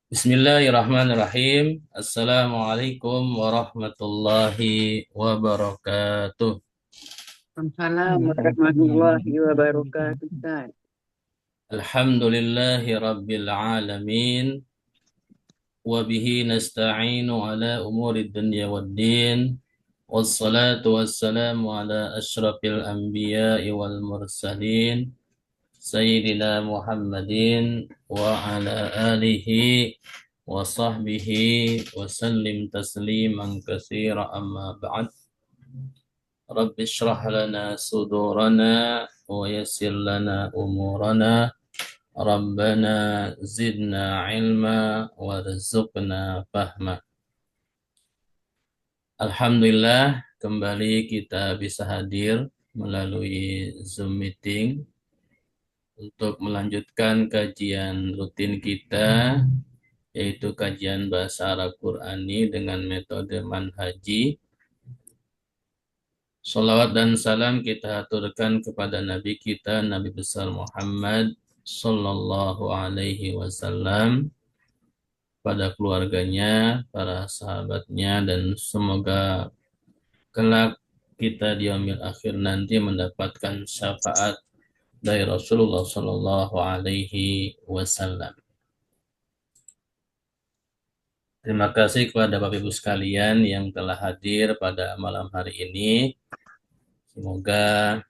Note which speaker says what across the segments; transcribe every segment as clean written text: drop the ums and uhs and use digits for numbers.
Speaker 1: Bismillahirrahmanirrahim. Assalamualaikum warahmatullahi wabarakatuh.
Speaker 2: Assalamualaikum warahmatullahi wabarakatuh. Ustaz.
Speaker 1: Alhamdulillahi rabbil alamin. Wabihi nasta'inu ala umuri dunya waddin. Wassalatu wassalamu ala ashrafil anbiya'i wal mursalin. Sayyidina Muhammadin wa ala alihi wa sahbihi wa sallim tasliman katsira amma ba'd. Rabbi shrah lana sudurana wa yassir lana umurana. Rabbana zidna ilma warzuqna fahma. Alhamdulillah kembali kita bisa hadir melalui Zoom meeting untuk melanjutkan kajian rutin kita, yaitu kajian bahasa Arab Qurani dengan metode manhaji. Salawat dan salam kita aturkan kepada Nabi kita, Nabi besar Muhammad Sallallahu Alaihi Wasallam, pada keluarganya, para sahabatnya, dan semoga kelak kita di yaumil akhir nanti mendapatkan syafaat dari Rasulullah Sallallahu Alaihi Wasallam. Terima kasih kepada Bapak Ibu sekalian yang telah hadir pada malam hari ini. Semoga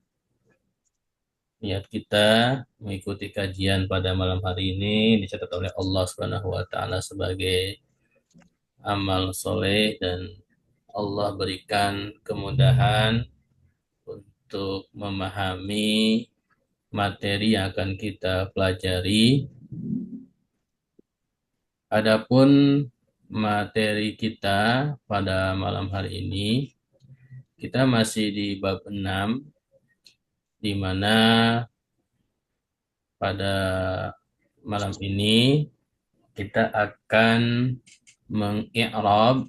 Speaker 1: niat kita mengikuti kajian pada malam hari ini dicatat oleh Allah Subhanahu wa taala sebagai amal soleh, dan Allah berikan kemudahan untuk memahami materi yang akan kita pelajari. Adapun materi kita pada malam hari ini, kita masih di bab 6, di mana pada malam ini kita akan mengi'rab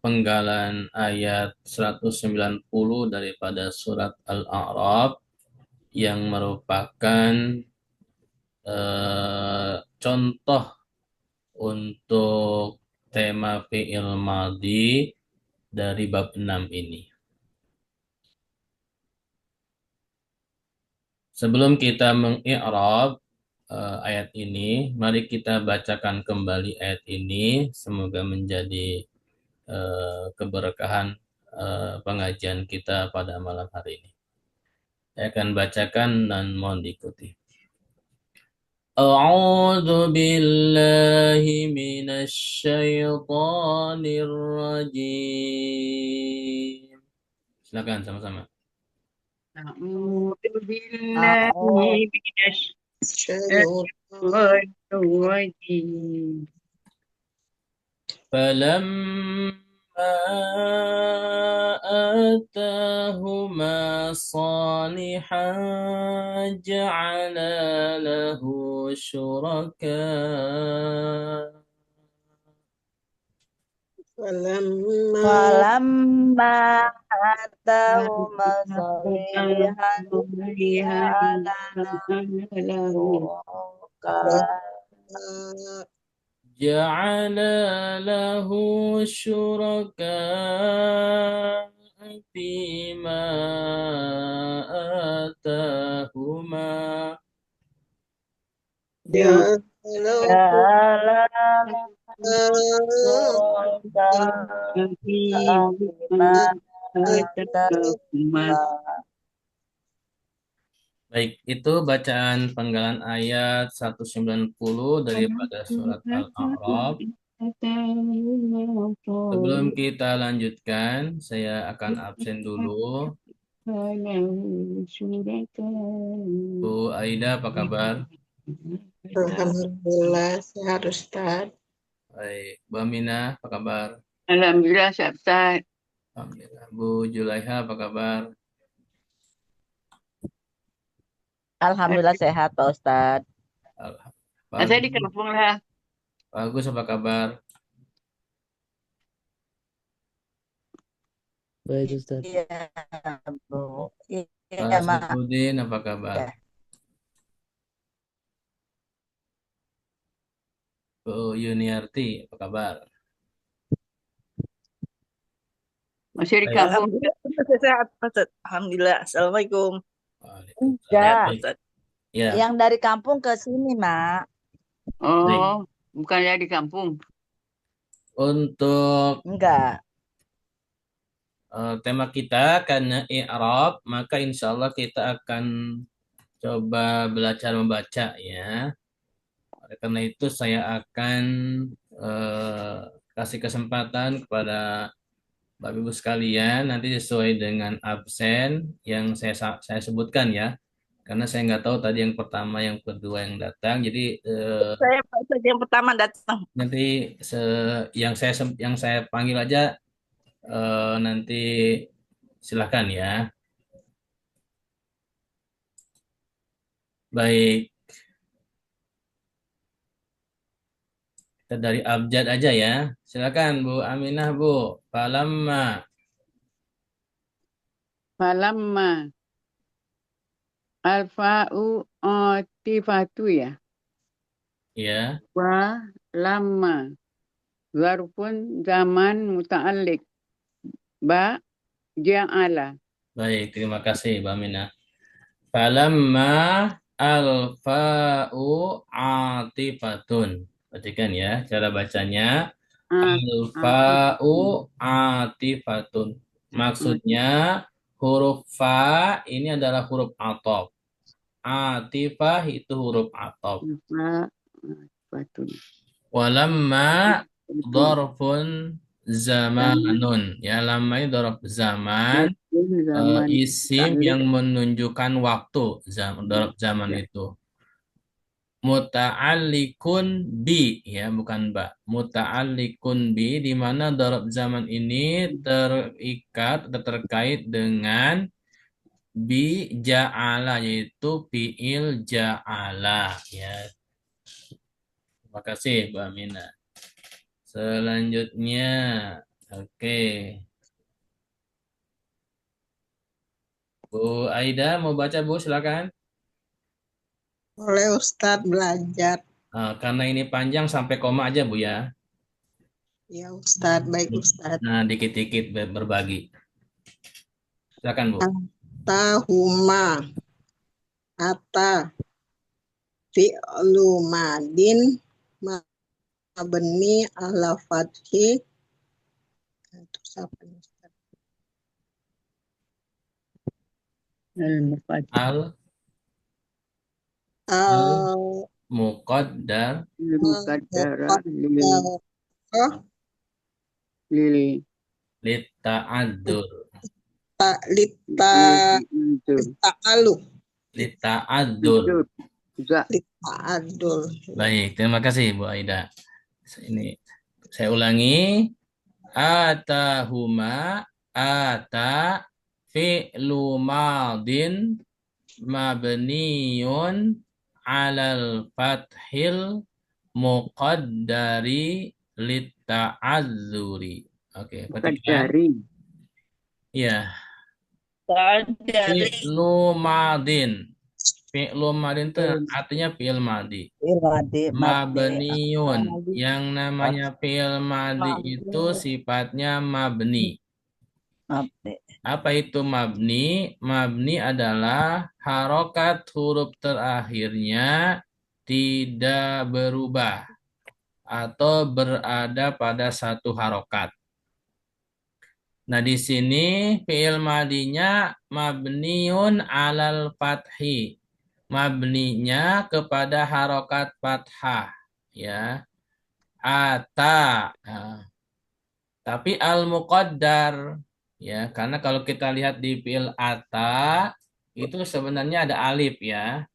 Speaker 1: penggalan ayat 190 daripada surat Al-A'raf, yang merupakan contoh untuk tema fi'il madhi dari bab 6 ini. Sebelum kita mengi'rab ayat ini, mari kita bacakan kembali ayat ini. Semoga menjadi keberkahan pengajian kita pada malam hari ini. Saya akan bacakan dan mohon diikuti. A'udzu billahi minasy syaithanir rajim. Silakan sama-sama.
Speaker 2: A'udzu billahi minasy syaitonir rajim.
Speaker 1: فلما آتاهما صالحا جعل له شركاء
Speaker 3: Falamma atahuma salihan
Speaker 1: جعل له شركاء فيما آتاهما Baik, itu bacaan penggalan ayat 190 daripada surat Al-A'raf. Sebelum kita lanjutkan, saya akan absen dulu. Bu Aida, apa kabar?
Speaker 4: Alhamdulillah sehat Ustaz.
Speaker 1: Baik, Bu Aminah, apa kabar?
Speaker 2: Alhamdulillah, Ustaz.
Speaker 1: Alhamdulillah. Bu Julaiha, apa kabar?
Speaker 3: Alhamdulillah sehat Pak Ustadz.
Speaker 2: Saya di kampung lah.
Speaker 1: Bagus, apa kabar?
Speaker 3: Baik, Ustaz. Iya, Bu. Iya,
Speaker 1: Pak
Speaker 3: Mak.
Speaker 1: Saifuddin, apa kabar?
Speaker 3: Ya.
Speaker 1: Bu Yuniarti, apa kabar?
Speaker 2: Masih di
Speaker 1: Baik.
Speaker 2: kampung.
Speaker 3: Alhamdulillah, sehat, Ustaz. Alhamdulillah. Assalamualaikum.
Speaker 1: Waalaikumsalam.
Speaker 3: Enggak.
Speaker 1: Baik. Ya,
Speaker 3: Yang dari kampung ke sini, Mak.
Speaker 1: baik.
Speaker 2: Oh, bukan ya di kampung.
Speaker 1: Untuk
Speaker 3: Enggak.
Speaker 1: tema kita karena i'rab, maka insya Allah kita akan coba belajar membaca ya. Oleh karena itu saya akan eh, kasih kesempatan kepada Bapak Ibu sekalian nanti sesuai dengan absen yang saya sebutkan ya. Karena saya nggak tahu tadi yang pertama, yang kedua yang datang. Jadi
Speaker 3: Saya Pak Ustaz yang pertama datang.
Speaker 1: nanti yang saya panggil aja nanti silakan ya. Baik, kita dari abjad aja ya. Silakan Bu Aminah Bu. Falamma
Speaker 2: Falamma alfa'u atifatu ya.
Speaker 1: ya.
Speaker 2: Wa lama zarfun zaman muta'alliq. Ba ja'ala.
Speaker 1: Baik, terima kasih Bu Aminah. Falamma alfa'u atifatun. Perhatikan ya cara bacanya. Alfa'u
Speaker 2: Atifatu.
Speaker 1: atifatun. Maksudnya huruf fa ini adalah huruf atop. Atifah itu huruf atop.
Speaker 2: Atifatu.
Speaker 1: Walamma dorfun zamanun. Ya, lama ini dorof zaman.
Speaker 2: Zaman
Speaker 1: Isim yang menunjukkan waktu. Dorof zaman
Speaker 2: ya.
Speaker 1: itu. Muta'allikun bi, ya bukan ba. Muta'allikun bi, di mana dorof zaman ini terikat atau terkait dengan bi ja'ala, yaitu fi'il ja'ala. Ya, terima kasih Bu Amina. Selanjutnya, oke. Bu Aida mau baca Bu, silakan.
Speaker 4: Boleh Ustadz belajar.
Speaker 1: Karena ini panjang sampai koma aja Bu ya.
Speaker 4: Ya Ustadz, baik Ustadz.
Speaker 1: Nah, dikit-dikit berbagi. Silakan Bu.
Speaker 4: Tahuma ata fi'lu madin mabni ala fathi. Terus apa nih, Ustadz?
Speaker 2: Al-Muqaddar.
Speaker 1: Al
Speaker 4: Al
Speaker 1: muqaddar
Speaker 2: Al-Muqaddara
Speaker 4: muqaddar
Speaker 2: lil
Speaker 1: lita'addur.
Speaker 4: lita lita'alu
Speaker 1: Lita'addur.
Speaker 2: Juga.
Speaker 4: lita'adul.
Speaker 1: Baik, terima kasih Bu Aida. Ini saya ulangi. Atahuma ata fi'lu madin mabniyun alal fathil muqaddari litta'adzuri. Oke, perhatikan.
Speaker 2: Muqaddari.
Speaker 1: Ya,
Speaker 3: Dari
Speaker 1: fi'lu madin. Fi'lu madin itu artinya fi'il madi.
Speaker 3: Irwadi,
Speaker 1: Mabniun. Yang namanya fi'il madi itu sifatnya mabni. Apa itu mabni? Mabni adalah harokat huruf terakhirnya tidak berubah atau berada pada satu harokat. Nah, di sini fi'il madinya mabniun alal fathi. Mabninya kepada harokat fathah. Ya. Ata. Nah, tapi al-muqaddar. Ya, karena kalau kita lihat di fi'il ata, itu sebenarnya ada alif ya.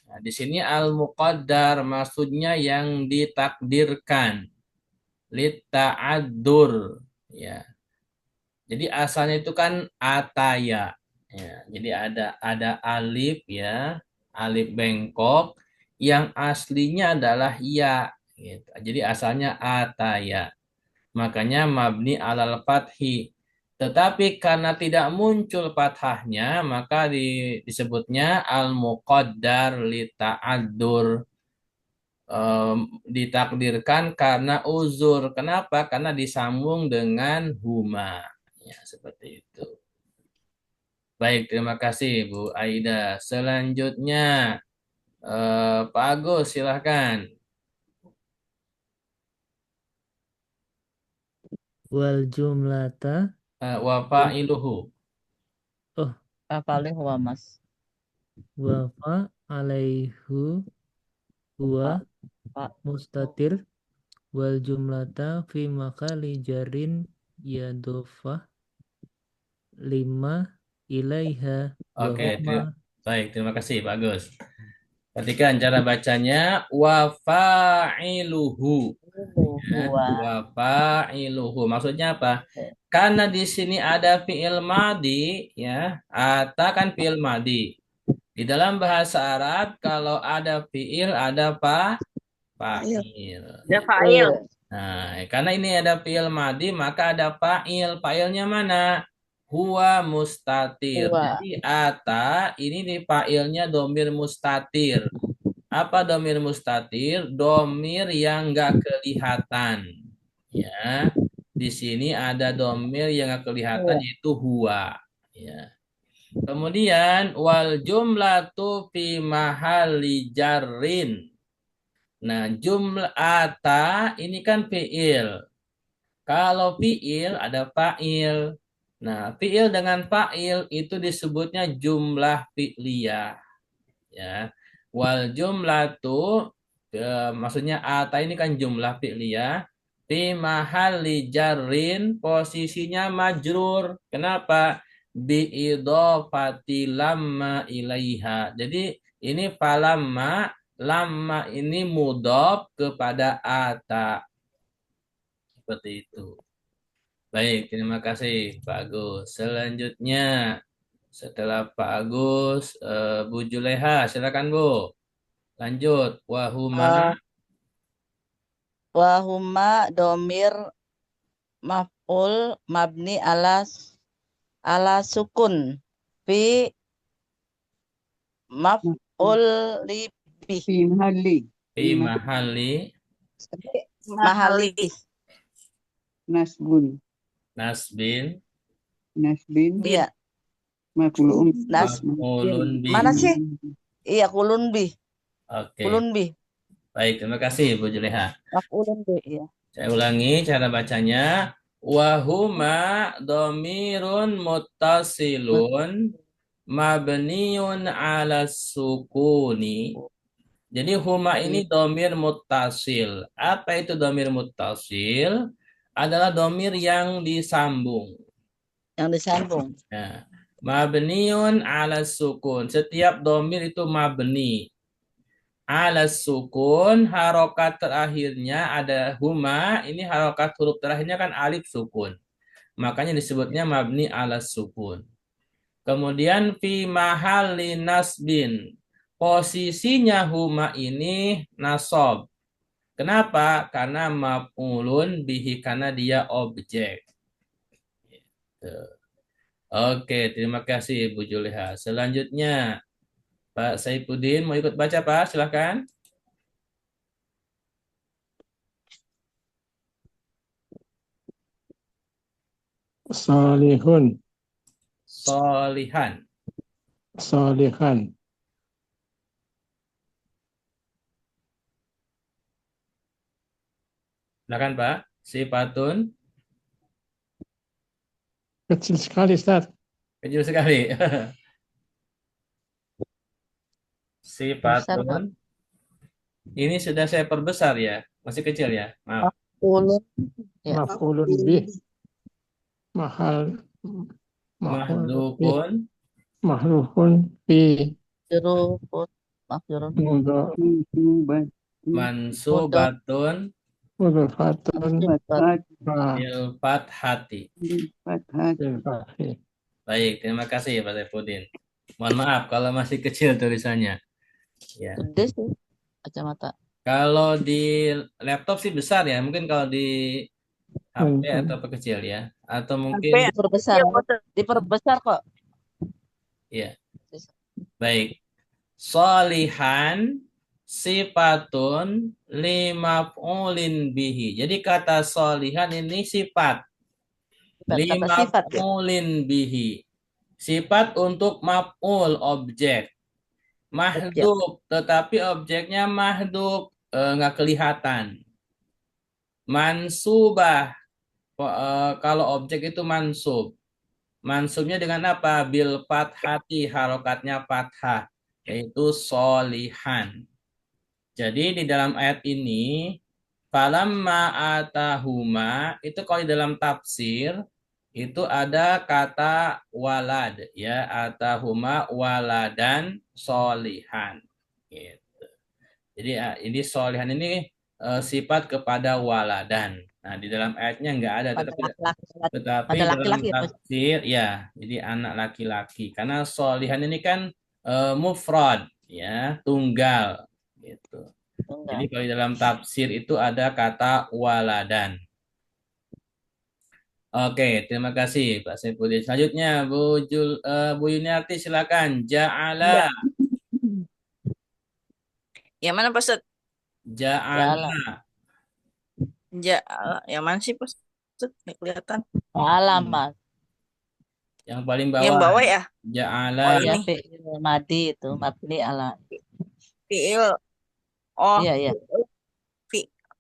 Speaker 1: Nah, di sini al-muqaddar maksudnya yang ditakdirkan. Litta'addur. Ya. Jadi asalnya itu kan ataya. Ya, jadi ada alif ya, alif bengkok yang aslinya adalah ya. Gitu. Jadi asalnya ataya. Makanya mabni alal fathi. Tetapi karena tidak muncul fathahnya, maka disebutnya al-muqaddar li ta'addur, ditakdirkan karena uzur. Kenapa? Karena disambung dengan huma. Ya, seperti itu. Baik, terima kasih Bu Aida. Selanjutnya, Pak Agus, silahkan.
Speaker 5: Wal jumlata.
Speaker 1: Wafa iluhu.
Speaker 5: Oh,
Speaker 3: Paling huwa mas.
Speaker 5: wafa alaihu huwa
Speaker 3: Pak.
Speaker 5: mustatir. Wal jumlata fi makali jarin yadofah lima ilaiha wa
Speaker 1: Oke,
Speaker 5: huma.
Speaker 1: baik, terima kasih Pak Agus. Perhatikan cara bacanya wafa'iluhu. Ya,
Speaker 3: Huwa.
Speaker 1: wafa'iluhu. Maksudnya apa? Karena di sini ada fi'il madi, ya, ata kan fi'il madi. Di dalam bahasa Arab kalau ada fi'il ada fa'il.
Speaker 4: Ada fa'il.
Speaker 1: Nah, karena ini ada fi'il madi maka ada fa'il. Fa'ilnya mana? Huwa mustatir.
Speaker 3: Huwa.
Speaker 1: Jadi ata ini di fa'ilnya domir mustatir. Apa domir mustatir? Domir yang nggak kelihatan. Ya, di sini ada domir yang nggak kelihatan yaitu huwa. Ya. Kemudian wal jumlatu fi mahalli jarrin. Nah, jumlah ata ini kan fiil. Kalau fiil ada fa'il. Nah, fiil dengan fa'il itu disebutnya jumlah fi'liyah. Ya. Wal jumlatu maksudnya ata ini kan jumlah fi'liyah. Fi mahalli jarrin posisinya majrur. Kenapa? Bi idhofati lamma ilaiha. Jadi ini falamma, lamma ini mudhof kepada ata. Seperti itu. Baik, terima kasih Pak Agus. Selanjutnya setelah Pak Agus, Bu Juleha, silakan Bu. Lanjut, wahuma.
Speaker 3: Wahuma domir maf'ul mabni ala sukun fi maf'ul li
Speaker 2: Fi mahalli.
Speaker 1: Fi mahali
Speaker 3: mahali
Speaker 2: Nasbun.
Speaker 1: nasbin
Speaker 2: Nasbin.
Speaker 3: iya
Speaker 2: Maf'ulun.
Speaker 1: maf'ulun bi.
Speaker 3: mana sih iya kulun bi
Speaker 1: Oke,
Speaker 3: kulun bi
Speaker 1: baik, terima kasih Bu Juleha.
Speaker 3: maf'ulun bi iya
Speaker 1: Saya ulangi cara bacanya. Wahuma domirun muttasilun mabniun ala sukuni. Jadi huma ini domir muttasil. Apa itu domir muttasil? Adalah domir yang disambung.
Speaker 3: yang disambung
Speaker 1: Nah, mabniun ala sukun. Setiap domir itu mabni. Ala sukun, harokat terakhirnya ada huma. Ini harokat huruf terakhirnya kan alif sukun. Makanya disebutnya mabni ala sukun. Kemudian fi mahalli nasbin. Posisinya huma ini nasob. Kenapa? Karena maf'ulun bihi, karena dia objek. Gitu. Oke, terima kasih Bu Juleha. Selanjutnya, Pak Saifuddin mau ikut baca Pak? Silahkan.
Speaker 6: Salihun,
Speaker 1: Solihan.
Speaker 6: salihan,
Speaker 1: Silakan Pak. Sifatun.
Speaker 6: kecil sekali Ustaz.
Speaker 1: Kecil sekali.
Speaker 3: besar Pak.
Speaker 1: Sifatun. Ini sudah saya perbesar ya. Masih kecil ya. Maaf.
Speaker 3: Kulun ya
Speaker 6: Maf'ulun bih, mahal, mahul bih,
Speaker 1: Mahdukun.
Speaker 6: mahlufun fi,
Speaker 3: jeruput makjurun
Speaker 6: mudho,
Speaker 2: Mansubat.
Speaker 1: Mansubatun.
Speaker 6: mudhofatun,
Speaker 2: Fathah.
Speaker 1: Bil fathati.
Speaker 2: Fathah.
Speaker 6: bil fathi.
Speaker 1: Baik, terima kasih Pak Saifuddin. Mohon maaf kalau masih kecil tulisannya. Ya.
Speaker 3: gede sih kacamata
Speaker 1: Kalau di laptop sih besar ya. Mungkin kalau di HP atau perkecil ya? Atau mungkin
Speaker 3: Sampai
Speaker 5: Diperbesar. Diperbesar kok.
Speaker 1: ya. Baik. Solihan sifatun limaf'ulin bihi. Jadi kata solihan ini sifat.
Speaker 5: Kata sifat ya.
Speaker 1: Limaf'ulin bihi. Sifat untuk maf'ul objek. Mahdub, tetapi objeknya mahdub, nggak kelihatan. Mansubah, kalau objek itu mansub. Mansubnya dengan apa? Bil fathati, harokatnya fathah, yaitu solihan. Jadi di dalam ayat ini, falamma atahuma, itu kalau di dalam tafsir, itu ada kata walad, ya, atahuma waladan solihan. Gitu. Jadi ini solihan ini sifat kepada waladan. Nah, di dalam ayatnya nggak ada, tetapi
Speaker 5: Pada
Speaker 1: dalam
Speaker 5: laki-laki ya, Mas?
Speaker 1: tafsir ya, jadi anak laki-laki. Karena solihan ini kan mufrad, ya, tunggal, gitu. Jadi kalau di dalam tafsir itu ada kata waladan. Oke, terima kasih Pak Saifudin. Selanjutnya Bu Yuniarti silakan. Ja'ala.
Speaker 3: Yang mana Pak Ustaz?
Speaker 1: Ja'ala.
Speaker 3: Yang mana sih Pak Ustaz? Nggak kelihatan.
Speaker 5: Alamat.
Speaker 1: Yang paling bawah.
Speaker 3: Yang bawah ya?
Speaker 1: Ja'ala.
Speaker 3: Oh,
Speaker 5: Ya,
Speaker 3: ini.
Speaker 5: fi'il madi itu mabni ala.
Speaker 3: Fi'il. Oh,
Speaker 5: Iya.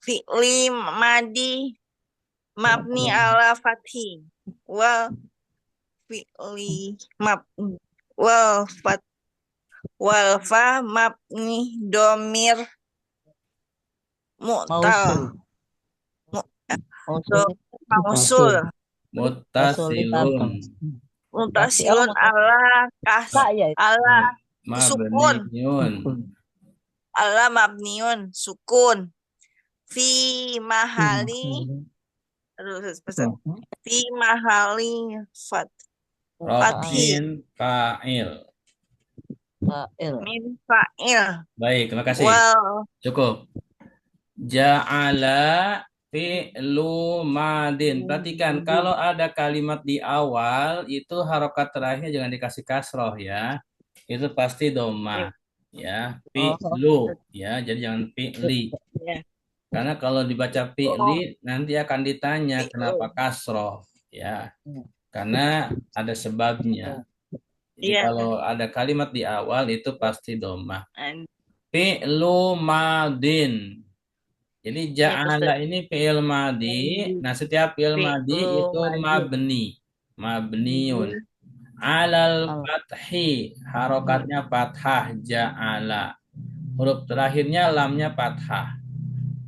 Speaker 3: fi'li madi mabni ala fathi. Fi'li wal fa mabni domir mu'tal. Mausul.
Speaker 1: Muttasilun.
Speaker 3: Mutasilun ala sukun.
Speaker 1: Mabniun.
Speaker 3: Ala mabniun sukun. Fi mahali fi mahali fathi
Speaker 1: Fa'il.
Speaker 3: min fa'il.
Speaker 1: Baik, terima kasih. Cukup. Ja'ala fi'lu madin. Perhatikan, kalau ada kalimat di awal, itu harokat terakhirnya jangan dikasih kasroh ya. Itu pasti doma. Ya, fi'lu. Ya, jadi jangan fi'li. Karena kalau dibaca fi'li, nanti akan ditanya kenapa kasroh. Ya, karena ada sebabnya. Jadi kalau ada kalimat di awal, itu pasti doma. Fi'lu madin. Jadi ja'ala ini fi'il madi. Nah, setiap fi'il madi itu mabniun. Alal fathi, harokatnya fathah, ja'ala. Huruf terakhirnya lamnya fathah.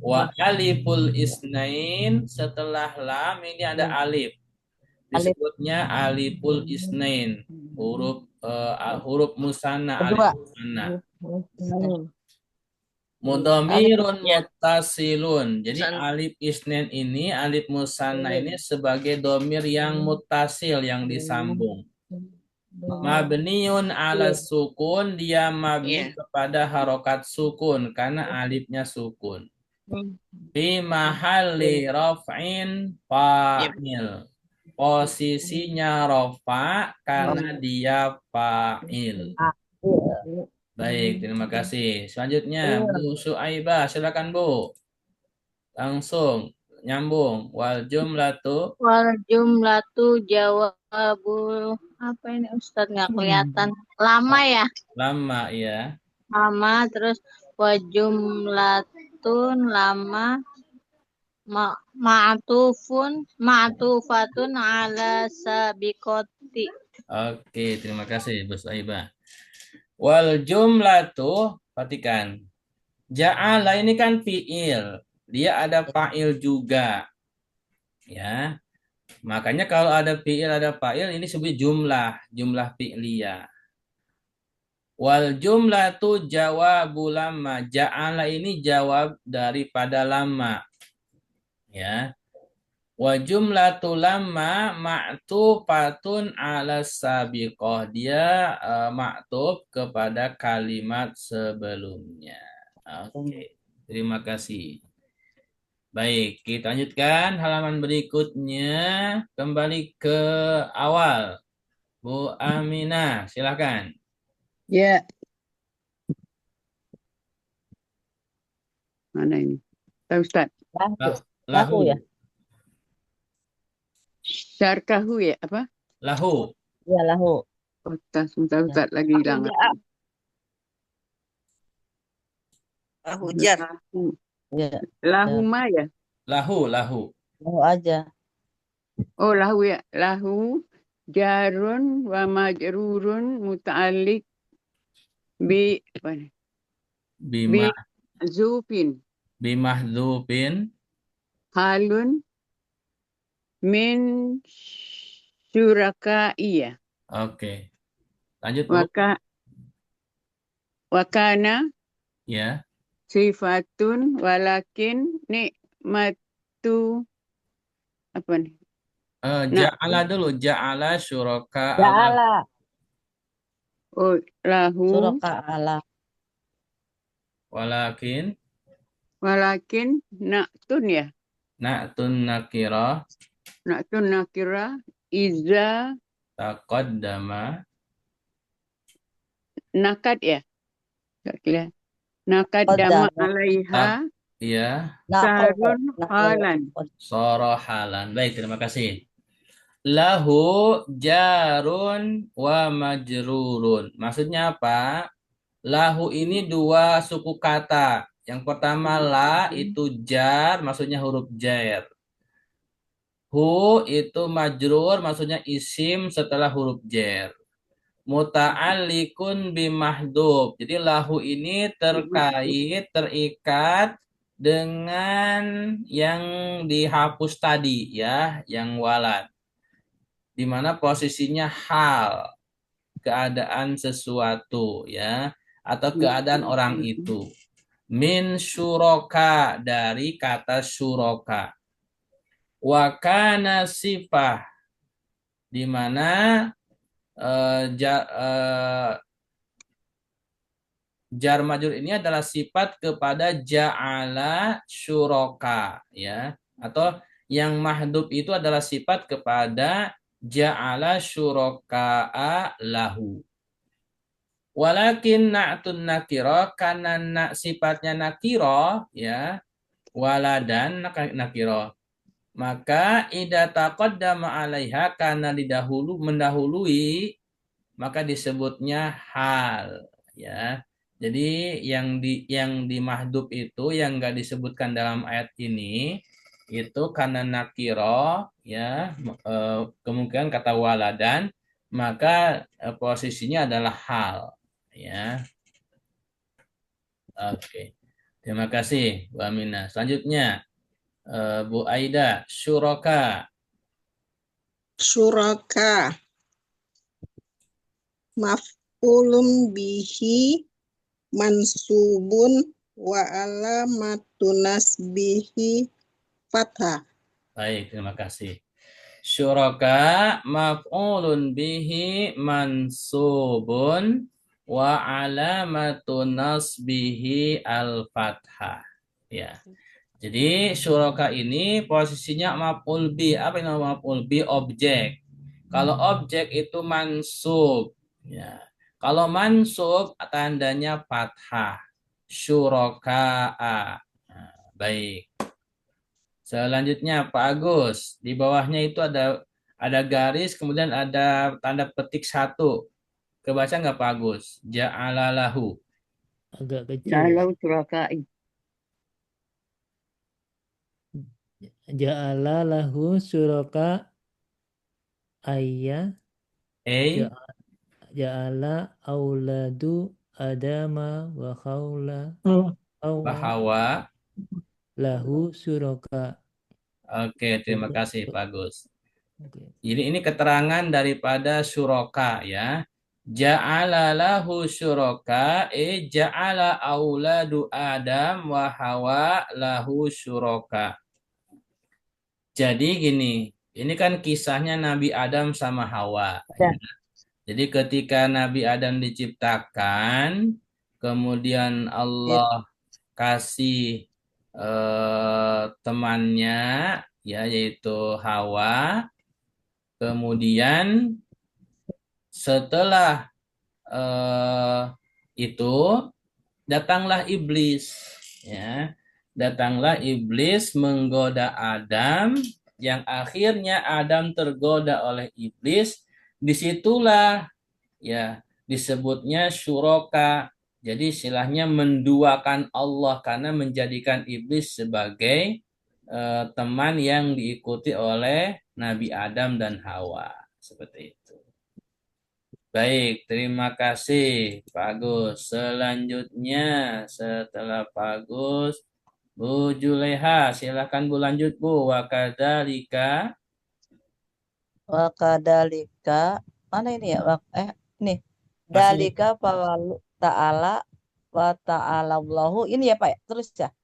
Speaker 1: Wa aliful isnain, setelah lam ini ada alif. Disebutnya aliful isnain. Huruf musanna, alif musanna. Mudhamirun muttasilun. Jadi alif isnen ini, alif musanna ini sebagai domir yang muttasil, yang disambung. Mabniun ala sukun, dia mabni kepada harokat sukun karena alifnya sukun. Fi mahalli raf'in fa'il. Posisinya rafa karena dia fa'il. Baik, terima kasih. Selanjutnya Bu Suaibah, silakan Bu. Langsung nyambung. Wal jumlatu
Speaker 7: Jawabul apa ini Ustadz nggak kelihatan. Lama ya?
Speaker 1: Lama ya.
Speaker 7: Lama terus wa jumlatun lama ma'tufatun ala sabiqati.
Speaker 1: Oke, terima kasih Bu Suaibah. Wal jumlatu, perhatikan. Ja'ala ini kan fi'il. Dia ada fa'il juga. Ya. Makanya kalau ada fi'il, ada fa'il, ini disebut jumlah fi'liyah. Wal jumlatu jawabu lama. Ja'ala ini jawab daripada lama. Ya. Wa jumlatu lama ma'tufatun ala sabiqah. Dia maktuf kepada kalimat sebelumnya. Oke. Terima kasih. Baik, kita lanjutkan halaman berikutnya. Kembali ke awal. Bu Aminah, silakan.
Speaker 2: Ya, mana ini? Tahu Ustaz?
Speaker 5: Lahu.
Speaker 1: Lah-
Speaker 5: Lahu
Speaker 1: Lahu.
Speaker 5: ya.
Speaker 2: Syarkahu ya? Apa?
Speaker 1: Lahu.
Speaker 5: Ya lahu.
Speaker 2: Oh, sebentar Ustaz lagi hilang.
Speaker 4: Hujan.
Speaker 2: Lahu.
Speaker 5: Ya.
Speaker 2: Lahuma ya?
Speaker 1: Lahu.
Speaker 5: Lahu aja.
Speaker 2: Oh, lahu ya. Lahu jarun wa majrurun muta'alliq bi apa ni?
Speaker 1: Bima,
Speaker 2: Zufin
Speaker 1: bimahdhubin.
Speaker 2: halun min syurakaiyah.
Speaker 1: Oke. Lanjut, Bu.
Speaker 2: Wakana
Speaker 1: Ya.
Speaker 2: sifatun walakin nikmatu apa nih?
Speaker 1: Ja'ala dulu. Ja'ala syuraka
Speaker 5: Ja'ala.
Speaker 2: Oh, lahu
Speaker 5: Suraka ala.
Speaker 1: walakin
Speaker 2: walakin naktun ya.
Speaker 1: na'tun nakirah
Speaker 2: Naktun nakira iza
Speaker 1: taqaddama.
Speaker 2: nakad ya. Tak kira. Nakadama
Speaker 5: Qaddama.
Speaker 2: alaiha
Speaker 1: Ya.
Speaker 2: sarun halan.
Speaker 1: Sorohalan. Baik, terima kasih. Lahu jarun wa majrurun. Maksudnya apa? Lahu ini dua suku kata. Yang pertama la itu jar, maksudnya huruf jar. Hu itu majrur, maksudnya isim setelah huruf jar. Muta'alliqun bimahdhub. Jadi lahu ini terikat dengan yang dihapus tadi ya, yang walad. Di mana posisinya hal, keadaan sesuatu ya, atau keadaan orang itu. Min syuroka, dari kata syuroka. Wa kana sifah, di mana jar majrur ini adalah sifat kepada ja'ala syuroka ya, atau yang mahdhuf itu adalah sifat kepada ja'ala syuroka'a lahu. Walakin na'tun nakiro, karena sifatnya nakiro ya, waladan nakiro, maka idza taqaddama 'alaiha, karena mendahului maka disebutnya hal ya. Jadi yang di mahdhuf itu yang enggak disebutkan dalam ayat ini itu karena nakiro ya, kemungkinan kata waladan, maka posisinya adalah hal ya. Oke. Terima kasih Bu Aminah. Selanjutnya Bu Aida, syuraka.
Speaker 4: Suraka. Maf'ulun bihi mansubun wa alamatun nasbihi fathah.
Speaker 1: Baik, terima kasih. Syuraka maf'ulun bihi mansubun wa alamatun nasbihi al-fathah. Ya. Jadi syuraka ini posisinya maf'ul bi. Apa yang namanya maf'ul bi? Objek. Kalau objek itu mansub ya. Kalau mansub tandanya fathah. Syuraka'a. Nah, baik. Selanjutnya Pak Agus, di bawahnya itu ada garis, kemudian ada tanda petik 1. Kebaca nggak Pak Agus? Ja'alalahu.
Speaker 6: Agak kecil.
Speaker 2: Kalau surakai.
Speaker 6: Ja'ala lahu suraka ayya. Ja'ala auladu adama wa khawla
Speaker 1: Bahawa.
Speaker 6: lahu suraka.
Speaker 1: Oke, terima kasih Pak Agus.
Speaker 6: Oke.
Speaker 1: Jadi ini keterangan daripada syuraka ya. Ja'ala lahu syuraka, ja'ala auladu Adam wa Hawa lahu syuraka. Jadi gini, ini kan kisahnya Nabi Adam sama Hawa. Ya. Jadi ketika Nabi Adam diciptakan, kemudian Allah kasih temannya, ya, yaitu Hawa. Kemudian setelah eh, itu datanglah iblis, ya. Datanglah iblis menggoda Adam, yang akhirnya Adam tergoda oleh iblis. Disitulah, ya, disebutnya syuraka. Jadi istilahnya menduakan Allah karena menjadikan iblis sebagai teman yang diikuti oleh Nabi Adam dan Hawa. Seperti itu. Baik, terima kasih Pak Agus. Selanjutnya setelah Pak Agus, Bu Juleha, silakan Bu lanjut Bu. Wakadzalika.
Speaker 5: Wakadalika. Mana ini ya? Ini.
Speaker 1: Masih,
Speaker 5: Dalika fawalu ta'ala wa ta'ala Allahu. Ini ya Pak ya? Terus ya?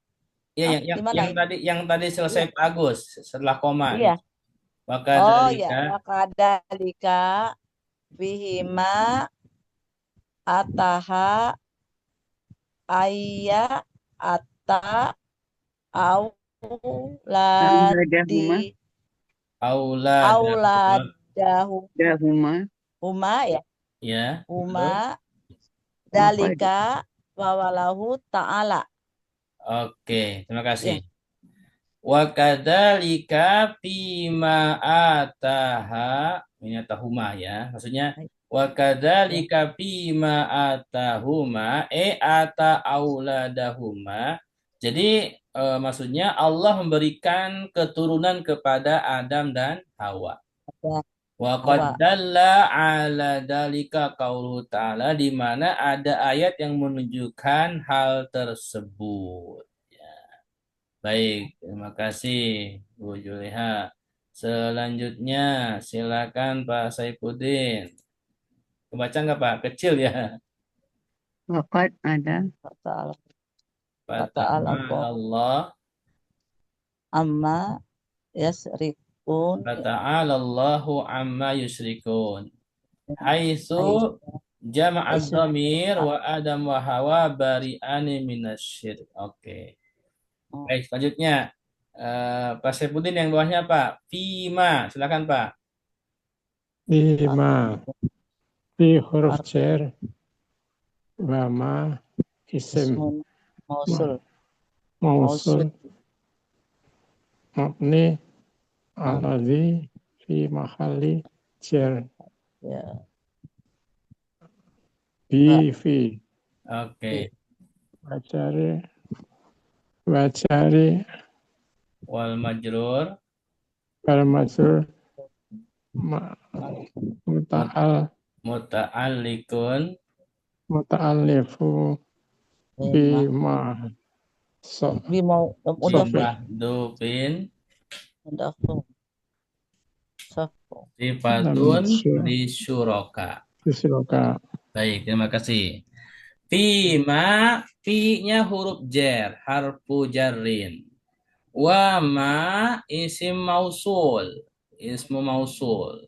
Speaker 1: ya,
Speaker 5: Di mana ini?
Speaker 1: yang tadi selesai
Speaker 5: Iya.
Speaker 1: Pak Agus setelah koma.
Speaker 5: Iya. Oh ya,
Speaker 1: Wakadzalika.
Speaker 5: wakadalika bihima ataha ayya atta
Speaker 2: Auladahuma.
Speaker 5: auladi
Speaker 1: Auladahuma.
Speaker 5: huma ya.
Speaker 1: Ya.
Speaker 5: Huma dalika wawalahu ta'ala.
Speaker 1: Oke, terima
Speaker 5: Ya.
Speaker 1: kasih. Wa kadzalika fima ataha, ini atahuma ya. Maksudnya wa kadzalika fima atahuma ata auladahuma. Jadi maksudnya Allah memberikan keturunan kepada Adam dan Hawa.
Speaker 5: Ya.
Speaker 1: Wa qad dalla ala dalika qauluhu ta'ala, di mana ada ayat yang menunjukkan hal tersebut. Baik, terima kasih Bu Juleha. Selanjutnya silakan Pak Saifuddin. Kebaca nggak Pak? Kecil ya.
Speaker 2: Waqad ada.
Speaker 5: Ta'ala
Speaker 1: Fata'ala Allah.
Speaker 5: amma yasrikun.
Speaker 1: Fata'ala Allahu amma yusrikun. Haitsu jama'ad dhamir wa Adam wa Hawa bari'ani minasyirk. Oke. Baik, selanjutnya Pak Saifuddin yang bawahnya Pak. Fima, silakan Pak.
Speaker 8: Fima. Fi huruf jar wa ma isim mausul mabni alladhi fi mahalli jar.
Speaker 5: Ya.
Speaker 8: Fi.
Speaker 1: Oke.
Speaker 8: Wajari
Speaker 1: Wal majrur muta'alliqun muta'allifu bima mahdufin sifatun di syuraka. Baik, terima kasih. Fima, fi-nya huruf jar, harfu jarrin. Wa ma isim mausul, ismu mausul.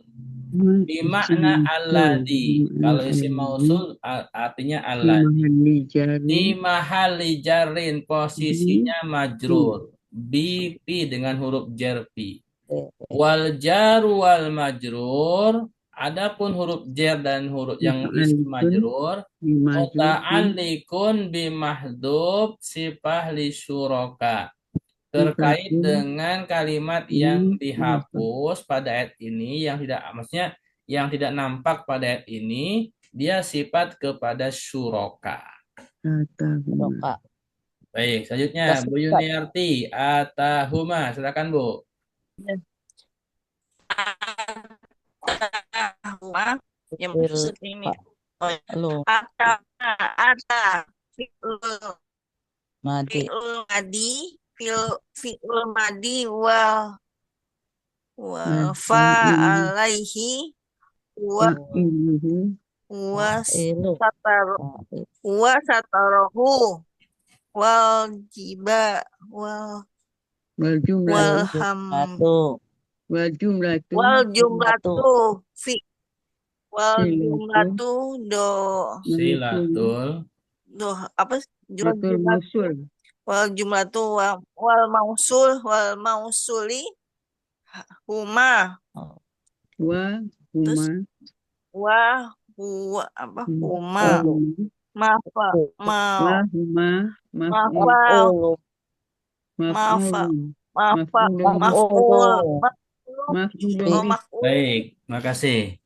Speaker 1: Bimakna alladhi. Kalau isim mausul artinya alladhi. Di mahalli jarrin, posisinya majrur. Bi dengan huruf jar fi. Wal jaru wal majrur. Adapun huruf jar dan huruf yang isim majrur muta'alliqun bimahdhuf sifah li syuraka, terkait dengan kalimat yang dihapus pada ayat ini, yang tidak, maksudnya yang tidak nampak pada ayat ini, dia sifat kepada syuraka. Baik, selanjutnya Bu Yuniarti atahuma, silakan Bu.
Speaker 7: Yang maksud ini fi'ul madi wa fa alaihi wa satarahu wal jiba wal jumlatu
Speaker 1: silatul
Speaker 7: apa?
Speaker 3: Wal jumlatu wal mausuli huma.
Speaker 2: Wa
Speaker 3: Terus
Speaker 2: huma.
Speaker 3: huwa apa?
Speaker 2: Hmm.
Speaker 3: Huma.
Speaker 2: Huma.
Speaker 3: Mafa.
Speaker 2: Wa huma. Maf'ul.
Speaker 3: Mafa. Mafa.
Speaker 2: Maf'ulun.
Speaker 3: Mafa.
Speaker 2: Maf'ulun.
Speaker 3: Maf'ul.
Speaker 2: Maf'ulun
Speaker 3: Oh,
Speaker 2: bih.
Speaker 3: maf'ul.
Speaker 1: Baik, makasih.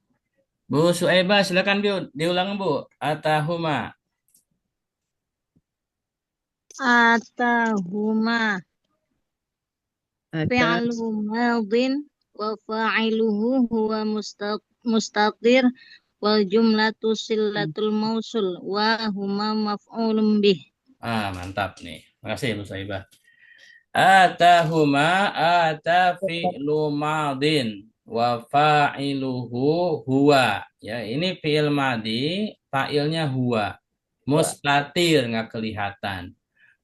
Speaker 1: Bu Suaibah, silakan Bu, diulang Bu. Atahuma.
Speaker 7: Atahuma
Speaker 2: Ata.
Speaker 7: fi'lu madin wa fa'iluhu huwa mustatir wal jumlatu sillatul mausul wa huma maf'ulun bih.
Speaker 1: Mantap nih. Makasih Bu Suaibah. Atahuma ata fi'lu madin wa fa'iluhu huwa. Ya, ini fi'il madi, fa'ilnya huwa. Mustatir nggak kelihatan.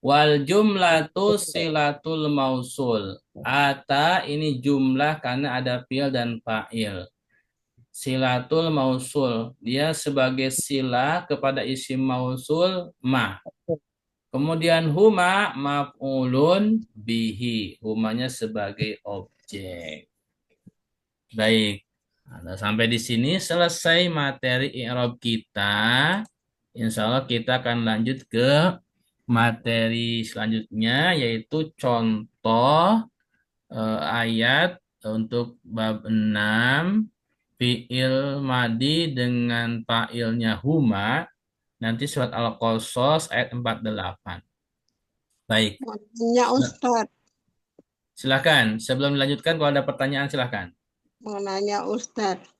Speaker 1: Wal jumlatu silatul mausul. Ata ini jumlah karena ada fi'il dan fa'il. Silatul mausul. Dia sebagai sila kepada isim mausul ma. Kemudian huma maf'ulun bihi. Humanya sebagai objek. Baik. Nah, sampai di sini selesai materi i'rab kita. Insya Allah kita akan lanjut ke materi selanjutnya yaitu contoh ayat untuk bab 6 fi'il madi dengan fa'ilnya huma nanti surat Al-Qasas ayat 48. Baik,
Speaker 4: Mau nanya Ustadz,
Speaker 1: silakan. Sebelum dilanjutkan kalau ada pertanyaan silakan.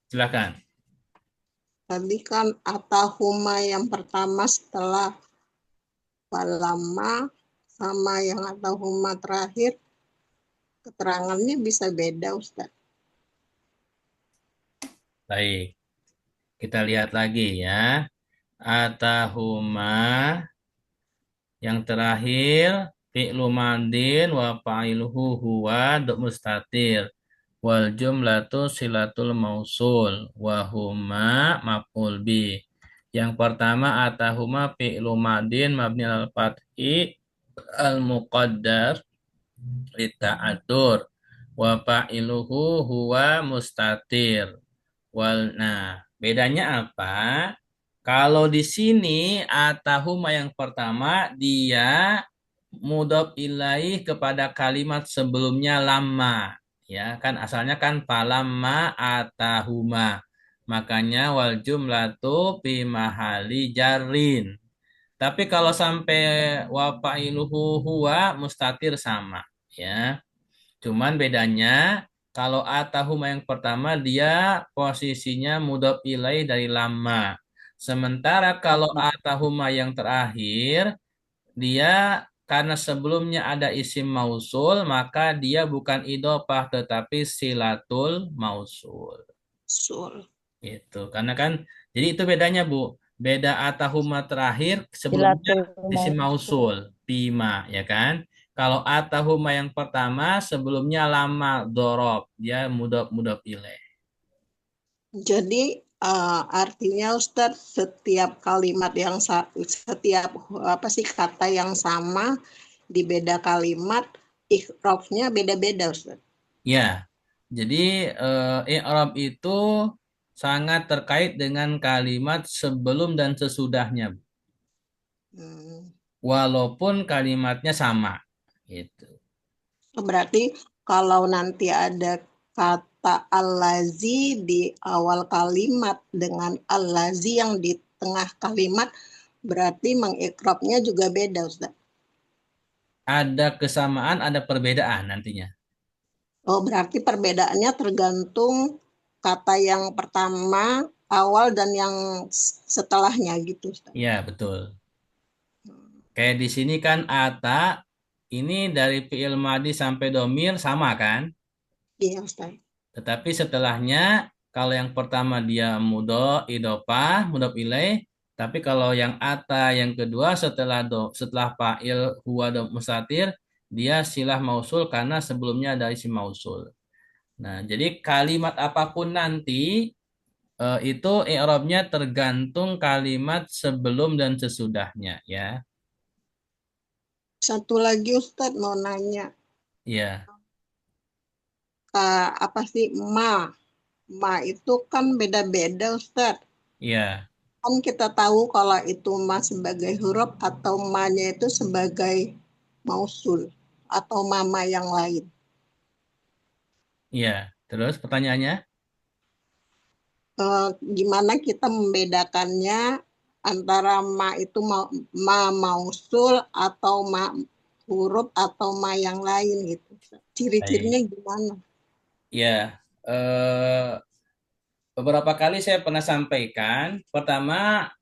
Speaker 1: Silakan.
Speaker 4: Tadi kan atahuma yang pertama setelah walama sama yang atahuma terakhir keterangannya bisa beda Ustadz.
Speaker 1: Baik. Kita lihat lagi ya. Atahuma yang terakhir fi'lu madin wa fa'iluhu huwa mustatir wal jumlatu silatul mausul wa huma maf'ul bi. Yang pertama atahuma fi'lu madin mabni al fathi al muqaddar lita'adur wa fa'iluhu huwa mustatir. Nah, bedanya apa? Kalau di sini atahuma yang pertama dia mudhof ilaih kepada kalimat sebelumnya lama. Ya, kan asalnya kan falamma atahuma. Makanya wal jumlatu fi mahali jarrin. Tapi kalau sampai wa fa'iluhu huwa mustatir sama, ya. Cuman bedanya kalau atahuma yang pertama dia posisinya mudhof ilaih dari lama. Sementara kalau atahuma yang terakhir dia karena sebelumnya ada isim mausul maka dia bukan idhofah tetapi silatul mausul. Itu karena kan jadi itu bedanya Bu. Beda atahuma terakhir sebelumnya isim mausul bima ya kan. Kalau atahuma yang pertama sebelumnya lama dorob dia mudhof ilaih.
Speaker 4: Jadi artinya Ustadz setiap kalimat yang setiap kata yang sama di beda kalimat i'rabnya beda-beda Ustadz.
Speaker 1: Ya. Jadi i'rab itu sangat terkait dengan kalimat sebelum dan sesudahnya. Walaupun kalimatnya sama gitu.
Speaker 4: Berarti kalau nanti ada kata allazi di awal kalimat dengan allazi yang di tengah kalimat berarti mengikrabnya juga beda Ustaz.
Speaker 1: Ada kesamaan, ada perbedaan nantinya.
Speaker 4: Oh, berarti perbedaannya tergantung kata yang pertama awal dan yang setelahnya gitu Ustaz.
Speaker 1: Iya, betul. Kayak di sini kan ata ini dari fi'il madi sampai domir sama kan?
Speaker 4: Iya Ustaz.
Speaker 1: Tetapi setelahnya kalau yang pertama dia mudhof idhofah, mudhof ilaih, tapi kalau yang ata yang kedua setelah fa'il huwa mustatir dia silah mausul karena sebelumnya ada isim mausul. Nah, jadi kalimat apapun nanti itu i'rabnya tergantung kalimat sebelum dan sesudahnya ya.
Speaker 4: Satu lagi Ustadz mau nanya,
Speaker 1: Iya,
Speaker 4: apa sih ma? Ma itu kan beda-beda Ustadz.
Speaker 1: iya,
Speaker 4: Kan kita tahu kalau itu ma sebagai huruf atau ma-nya itu sebagai mausul atau mama yang lain.
Speaker 1: iya. Terus pertanyaannya?
Speaker 4: Gimana kita membedakannya antara ma itu ma mausul atau ma huruf atau ma yang lain gitu. Ciri-cirinya
Speaker 1: Baik.
Speaker 4: gimana?
Speaker 1: Ya, beberapa kali saya pernah sampaikan. Pertama,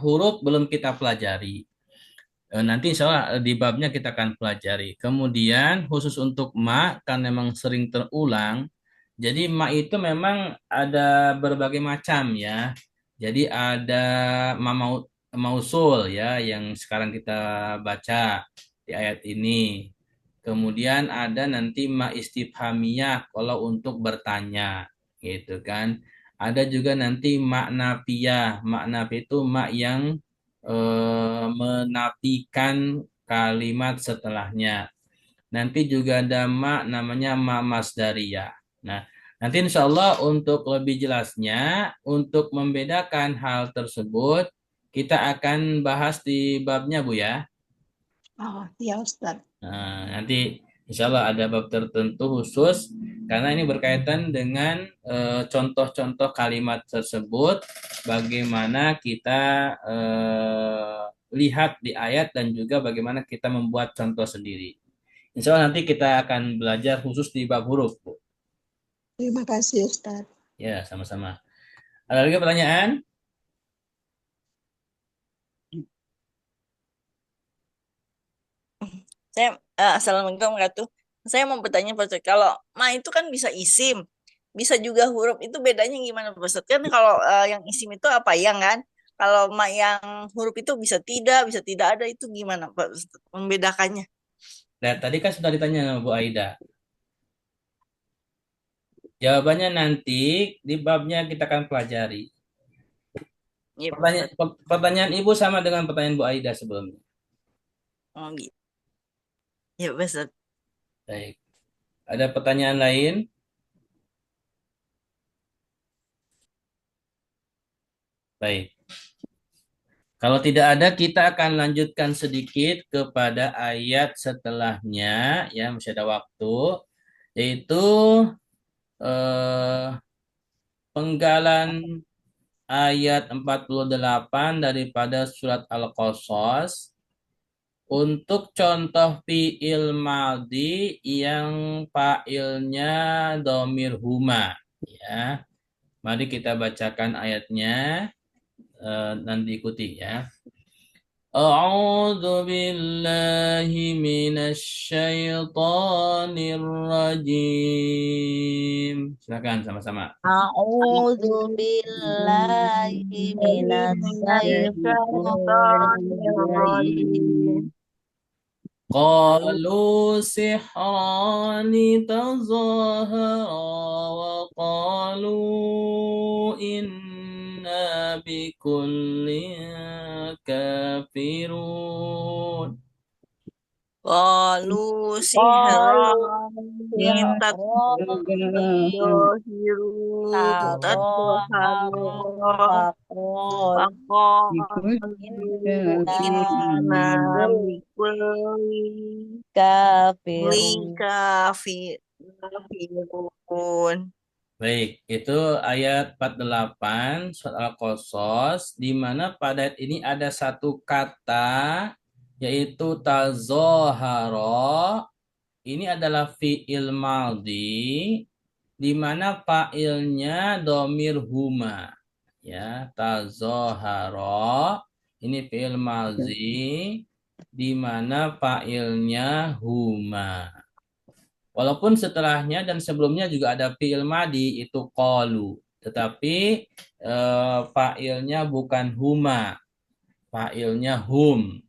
Speaker 1: huruf belum kita pelajari. Nanti insya Allah di babnya kita akan pelajari. Kemudian khusus untuk ma, kan memang sering terulang. Jadi ma itu memang ada berbagai macam ya. Jadi ada mausul ya yang sekarang kita baca di ayat ini. Kemudian ada nanti ma istifhamiyah kalau untuk bertanya gitu kan. Ada juga nanti makna piyah. Makna itu mak yang menafikan kalimat setelahnya. Nanti juga ada mak namanya mak masdariyah. Nah, nanti insya Allah untuk lebih jelasnya, untuk membedakan hal tersebut, kita akan bahas di babnya Bu ya.
Speaker 4: Oh, ya Ustaz.
Speaker 1: Nah, nanti insya Allah ada bab tertentu khusus karena ini berkaitan dengan contoh-contoh kalimat tersebut, bagaimana kita lihat di ayat dan juga bagaimana kita membuat contoh sendiri. Insya Allah nanti kita akan belajar khusus di bab huruf, Bu.
Speaker 4: Terima kasih Ustaz.
Speaker 1: Ya, sama-sama. Ada lagi pertanyaan?
Speaker 5: Assalamualaikum warahmatullahi wabarakatuh. Saya mau bertanya Pak Ustadz, kalau ma itu kan bisa isim, bisa juga huruf, itu bedanya gimana Pak Ustadz? Kan kalau yang isim itu apa yang kan? Kalau ma yang huruf itu bisa tidak ada, itu gimana Pak Ustadz membedakannya?
Speaker 1: Nah, tadi kan sudah ditanya sama Bu Aida. Jawabannya nanti di babnya kita akan pelajari.
Speaker 5: Iya Pak
Speaker 1: Pertanyaan,
Speaker 5: Ustadz.
Speaker 1: pertanyaan Ibu sama dengan pertanyaan Bu Aida sebelumnya.
Speaker 5: Oh gitu. Ya Pak Ustadz.
Speaker 1: Baik. Ada pertanyaan lain? Baik. Kalau tidak ada, kita akan lanjutkan sedikit kepada ayat setelahnya, ya masih ada waktu, yaitu eh, penggalan ayat 48 daripada surat Al-Qasas untuk contoh fi'il madhi yang fa'ilnya domir huma. Ya, mari kita bacakan ayatnya dan diikuti ya. A'udzu billahi minasyaitonir rajim. Silakan sama-sama.
Speaker 5: A'udzu billahi minasyaitonir rajim.
Speaker 1: قالوا سحران تظاهرا وقالوا إنا بكل كافرون
Speaker 5: Qalu sihran tadzahiru tadzaharu inna bikulli kafirun.
Speaker 1: Baik, itu ayat 48 surat Al-Qasas, di mana pada ayat ini ada satu kata yaitu tazoharo. Ini adalah fi'il maldi di mana fa'ilnya domir huma. Ya, tazoharo ini fi'il maldi di mana fa'ilnya huma. Walaupun setelahnya dan sebelumnya juga ada fi'il madi itu qalu, tetapi fa'ilnya bukan huma, fa'ilnya hum.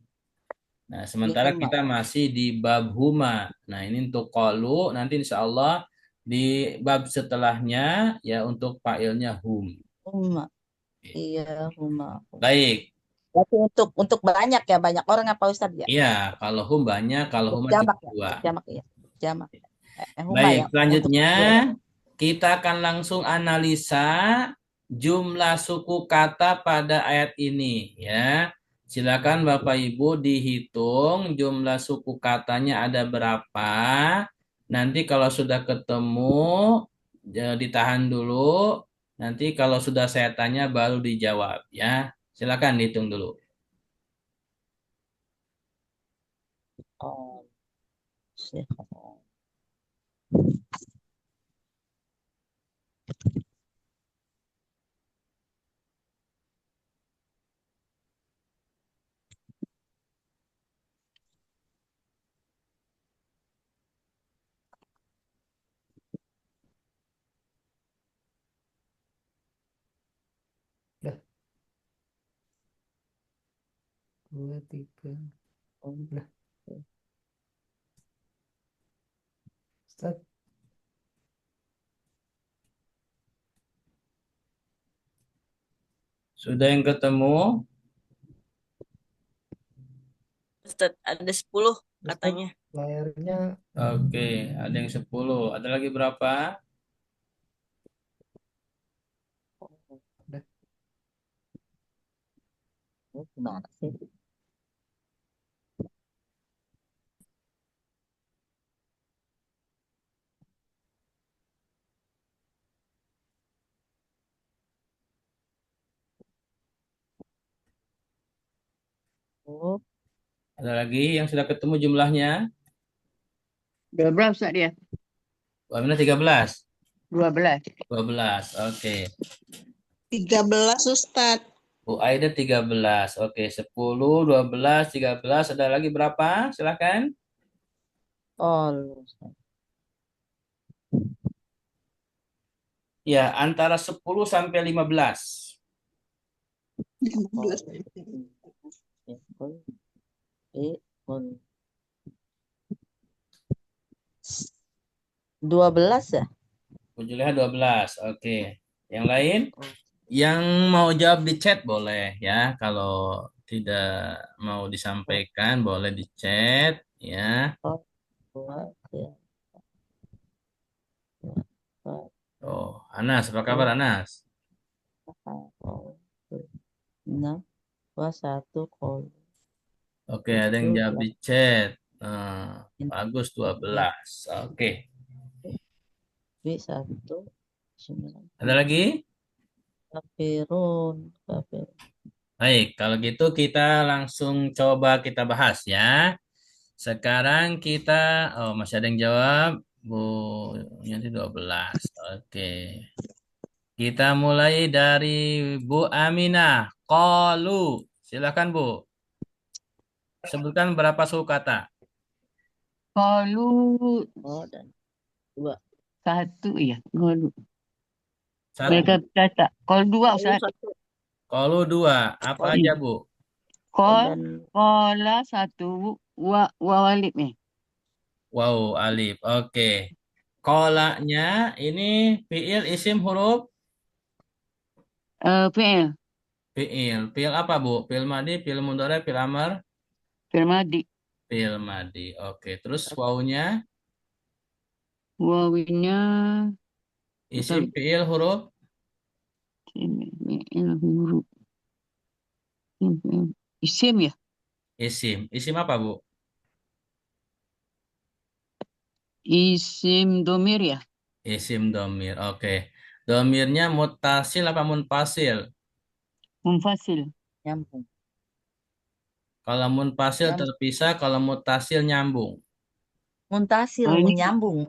Speaker 1: Nah, sementara kita masih di bab huma. Nah, ini untuk qalu, nanti insya Allah di bab setelahnya ya untuk fa'ilnya hum.
Speaker 5: Huma. Iya, huma.
Speaker 1: Baik.
Speaker 3: Berarti untuk banyak ya, banyak orang apa Ustadz ya?
Speaker 1: Iya, kalau hum banyak, kalau
Speaker 3: Untuk
Speaker 1: huma cuma
Speaker 3: jamak ya,
Speaker 1: dua.
Speaker 3: jamak ya, jamak. Huma
Speaker 1: Baik,
Speaker 3: ya, untuk
Speaker 1: selanjutnya
Speaker 3: satu ya.
Speaker 1: kita akan langsung analisa jumlah suku kata pada ayat ini ya. Silakan Bapak Ibu dihitung jumlah suku katanya ada berapa. Nanti kalau sudah ketemu ditahan dulu. Nanti kalau sudah saya tanya baru dijawab ya. Silakan dihitung dulu.
Speaker 3: Oh, sih.
Speaker 6: Dah. 2, 3. Dah. Start.
Speaker 1: Sudah yang ketemu?
Speaker 5: Ustaz, ada 10 katanya.
Speaker 6: Layarnya
Speaker 1: Oke, ada yang 10. Ada lagi berapa?
Speaker 6: udah.
Speaker 3: Gimana sih? Oh,
Speaker 1: Ada lagi yang sudah ketemu jumlahnya?
Speaker 2: Berapa Ustaz dia?
Speaker 1: Wah, 13.
Speaker 2: 12.
Speaker 1: 12. Oke.
Speaker 4: 13 Ustadz.
Speaker 1: Bu Aida 13. Oke, 10, 12, 13. Ada lagi berapa? Silakan.
Speaker 3: oh,
Speaker 1: Ya, antara 10 sampai 15.
Speaker 4: 15.
Speaker 3: oh. 12 ya?
Speaker 1: Bu Juleha 12. Oke. Yang lain? Yang mau jawab di chat boleh ya. Kalau tidak mau disampaikan boleh di chat ya.
Speaker 3: Oh, 2 ya.
Speaker 1: Oh, Anas, apa kabar Anas?
Speaker 3: 6, 1,
Speaker 1: Oke, ada yang jawab di chat. Bagus 12. Oke.
Speaker 3: B1, 9.
Speaker 1: Ada lagi?
Speaker 3: Kafirun.
Speaker 1: Baik, kalau gitu kita langsung coba kita bahas ya. Sekarang kita, oh masih ada yang jawab, Bu Yanti 12. Oke. Kita mulai dari Bu Aminah. Qalu. Silakan Bu. Sebutkan berapa suku kata.
Speaker 2: Qalu
Speaker 3: Oh, dan 2.
Speaker 2: 1 ya. Qalu. Mereka
Speaker 1: Satu.
Speaker 2: berkata. Qalu 2 Ustaz.
Speaker 1: Qalu 2. Apa aja Bu?
Speaker 2: Qal. Qala 1. Wa walib nih.
Speaker 1: Wow, alif. Oke. Kolaknya ini fiil isim huruf
Speaker 2: Fi'il.
Speaker 1: fiil. Fiil apa Bu? Fiil madi, fiil mudhari, fiil amar,
Speaker 2: Fi'il madi.
Speaker 1: fiil madi. Oke. Terus wawunya
Speaker 2: Wawinya.
Speaker 1: isim fiil huruf
Speaker 2: Fi'il huruf. Isim ya.
Speaker 1: isim. Isim apa Bu?
Speaker 2: Isim domir ya.
Speaker 1: Isim domir. Oke. Domirnya mutasil apa munfasil?
Speaker 2: Munfasil.
Speaker 3: Nyambung.
Speaker 1: Kalau munfasil
Speaker 3: Nyambung.
Speaker 1: terpisah, kalau mutasil nyambung.
Speaker 3: Muntasil,
Speaker 2: Ini
Speaker 3: menyambung.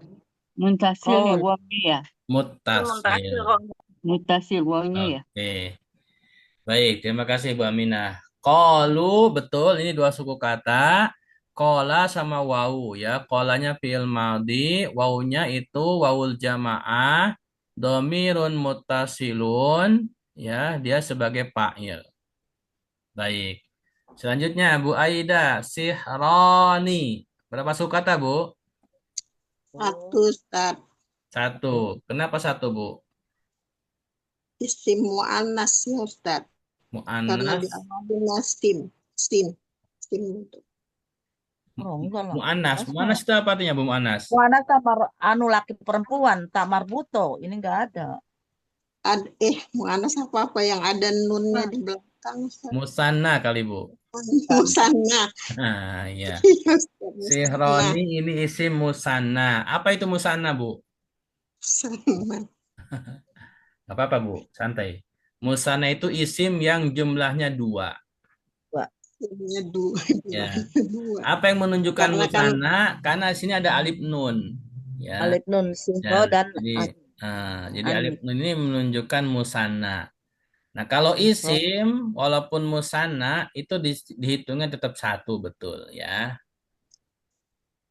Speaker 2: muntasil nih
Speaker 3: Qol.
Speaker 2: wawnya ya.
Speaker 1: Mutasil.
Speaker 2: Mutasil wawnya ya.
Speaker 1: Oke. Baik, terima kasih Bu Aminah. Qalu, betul, ini dua suku kata. Kola sama wawu ya. Kolanya fi'il madhi, wawunya itu wawul jamaah, domirun mutasilun, ya, dia sebagai fa'il. Baik. Selanjutnya Bu Aida, sihroni. Berapa suku kata Bu?
Speaker 4: 1 Ustadz.
Speaker 1: 1. Kenapa 1 Bu?
Speaker 4: Isim mu'annas ya Ustadz. karena
Speaker 1: Mu'annas.
Speaker 4: diawalinya sin itu.
Speaker 3: Oh, enggak lah.
Speaker 1: Mu'annas.
Speaker 3: Masa
Speaker 1: Mu'annas itu apa artinya Bu Mu'annas?
Speaker 3: Wana tamar anu laki perempuan, tamar buto. Ini enggak ada.
Speaker 4: Mu'anas apa yang ada nunnya
Speaker 3: Nah,
Speaker 4: di belakang, Ustaz?
Speaker 1: Musanna kali Bu.
Speaker 4: Musanna.
Speaker 1: Nah, ya.
Speaker 4: Iya, Ustaz, Musanna.
Speaker 1: Sihroni ini isim musanna. Apa itu musanna, Bu?
Speaker 4: Musanna.
Speaker 1: Gak apa-apa, Bu. Santai. Musanna itu isim yang jumlahnya 2.
Speaker 4: Jumlahnya dua.
Speaker 1: Ya.
Speaker 4: Dua.
Speaker 1: Apa yang menunjukkan
Speaker 4: Karena kan
Speaker 1: musanna? Karena di sini ada alif nun. Ya.
Speaker 3: alif nun sihro dan
Speaker 1: Jadi alif
Speaker 3: alif.
Speaker 1: nun ini menunjukkan musanna. Nah, kalau isim walaupun musanna itu dihitungnya tetap 1, betul ya.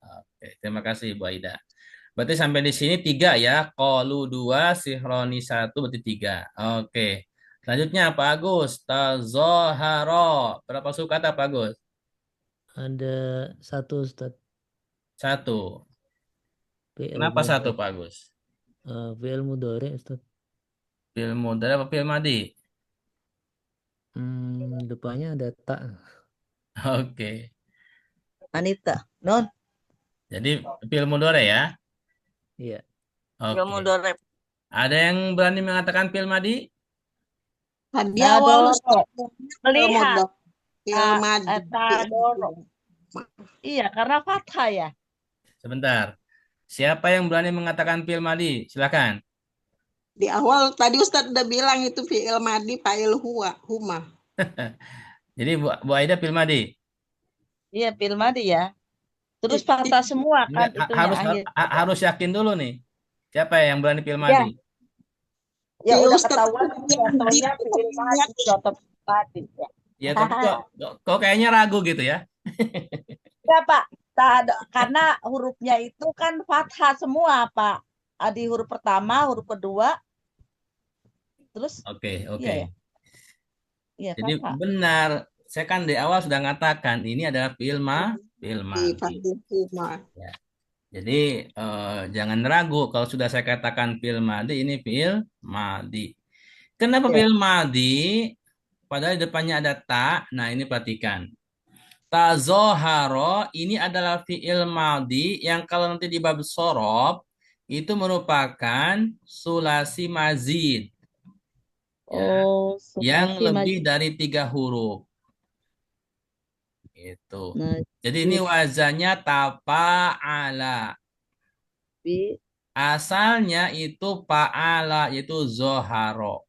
Speaker 1: Oke, terima kasih Bu Aida. Berarti sampai di sini 3 ya. Qalu 2, sihroni 1 berarti 3. Oke. Selanjutnya Pak Agus, tazoharo. Berapa suku kata Pak Agus?
Speaker 6: Ada 1 Ustaz.
Speaker 1: 1.
Speaker 6: Fi'il
Speaker 1: Kenapa 1
Speaker 6: mudhari.
Speaker 1: Pak Agus?
Speaker 6: Fi'il mudhari Ustaz.
Speaker 1: Fi'il mudhari apa fi'il madi?
Speaker 6: Depannya ada tak.
Speaker 1: Oke.
Speaker 3: Anita. Non.
Speaker 1: Jadi fi'il mudhari ya.
Speaker 6: Iya.
Speaker 1: Oke.
Speaker 5: Ilmu dorep.
Speaker 1: Ada yang berani mengatakan fi'il madi?
Speaker 4: tadi awal Ustaz
Speaker 3: Melihat.
Speaker 4: Fi'il madi.
Speaker 3: Tadoro. Iya, karena fathah ya.
Speaker 1: Sebentar. Siapa yang berani mengatakan fi'il madi? Silakan.
Speaker 4: Di awal tadi Ustaz udah bilang itu fi'il madi fa'il huma.
Speaker 1: Jadi Bu Aida fi'il madi.
Speaker 3: Iya, fi'il madi ya. Terus fathah semua kan
Speaker 1: Enggak,
Speaker 3: itunya akhir.
Speaker 1: harus yakin dulu nih. Siapa yang berani fi'il madi?
Speaker 3: Ya
Speaker 4: Iya,
Speaker 3: udah
Speaker 4: Ustaz.
Speaker 3: ketahuan contohnya fi'il madi, contoh madi ya.
Speaker 1: Ya, tapi kok kayaknya ragu gitu ya.
Speaker 3: Ya Pak, karena hurufnya itu kan fathah semua Pak. Di huruf pertama, huruf kedua, terus
Speaker 1: Oke.
Speaker 3: iya ya. Iya,
Speaker 1: Jadi
Speaker 3: fathah.
Speaker 1: benar. Saya kan di awal sudah mengatakan ini adalah fi'il madi.
Speaker 4: Fa'il huma.
Speaker 1: Ya. Jadi jangan ragu kalau sudah saya katakan fi'il madi, ini fi'il madi. Kenapa
Speaker 3: Ya.
Speaker 1: fi'il madi? Padahal di depannya ada ta. Nah, ini perhatikan. Tazoharo ini adalah fi'il madi yang kalau nanti di bab shorob itu merupakan sulasi mazid. Yang lebih dari 3 huruf. Itu. Jadi ini wazannya tafa'ala. Asalnya itu fa'ala, yaitu zoharo.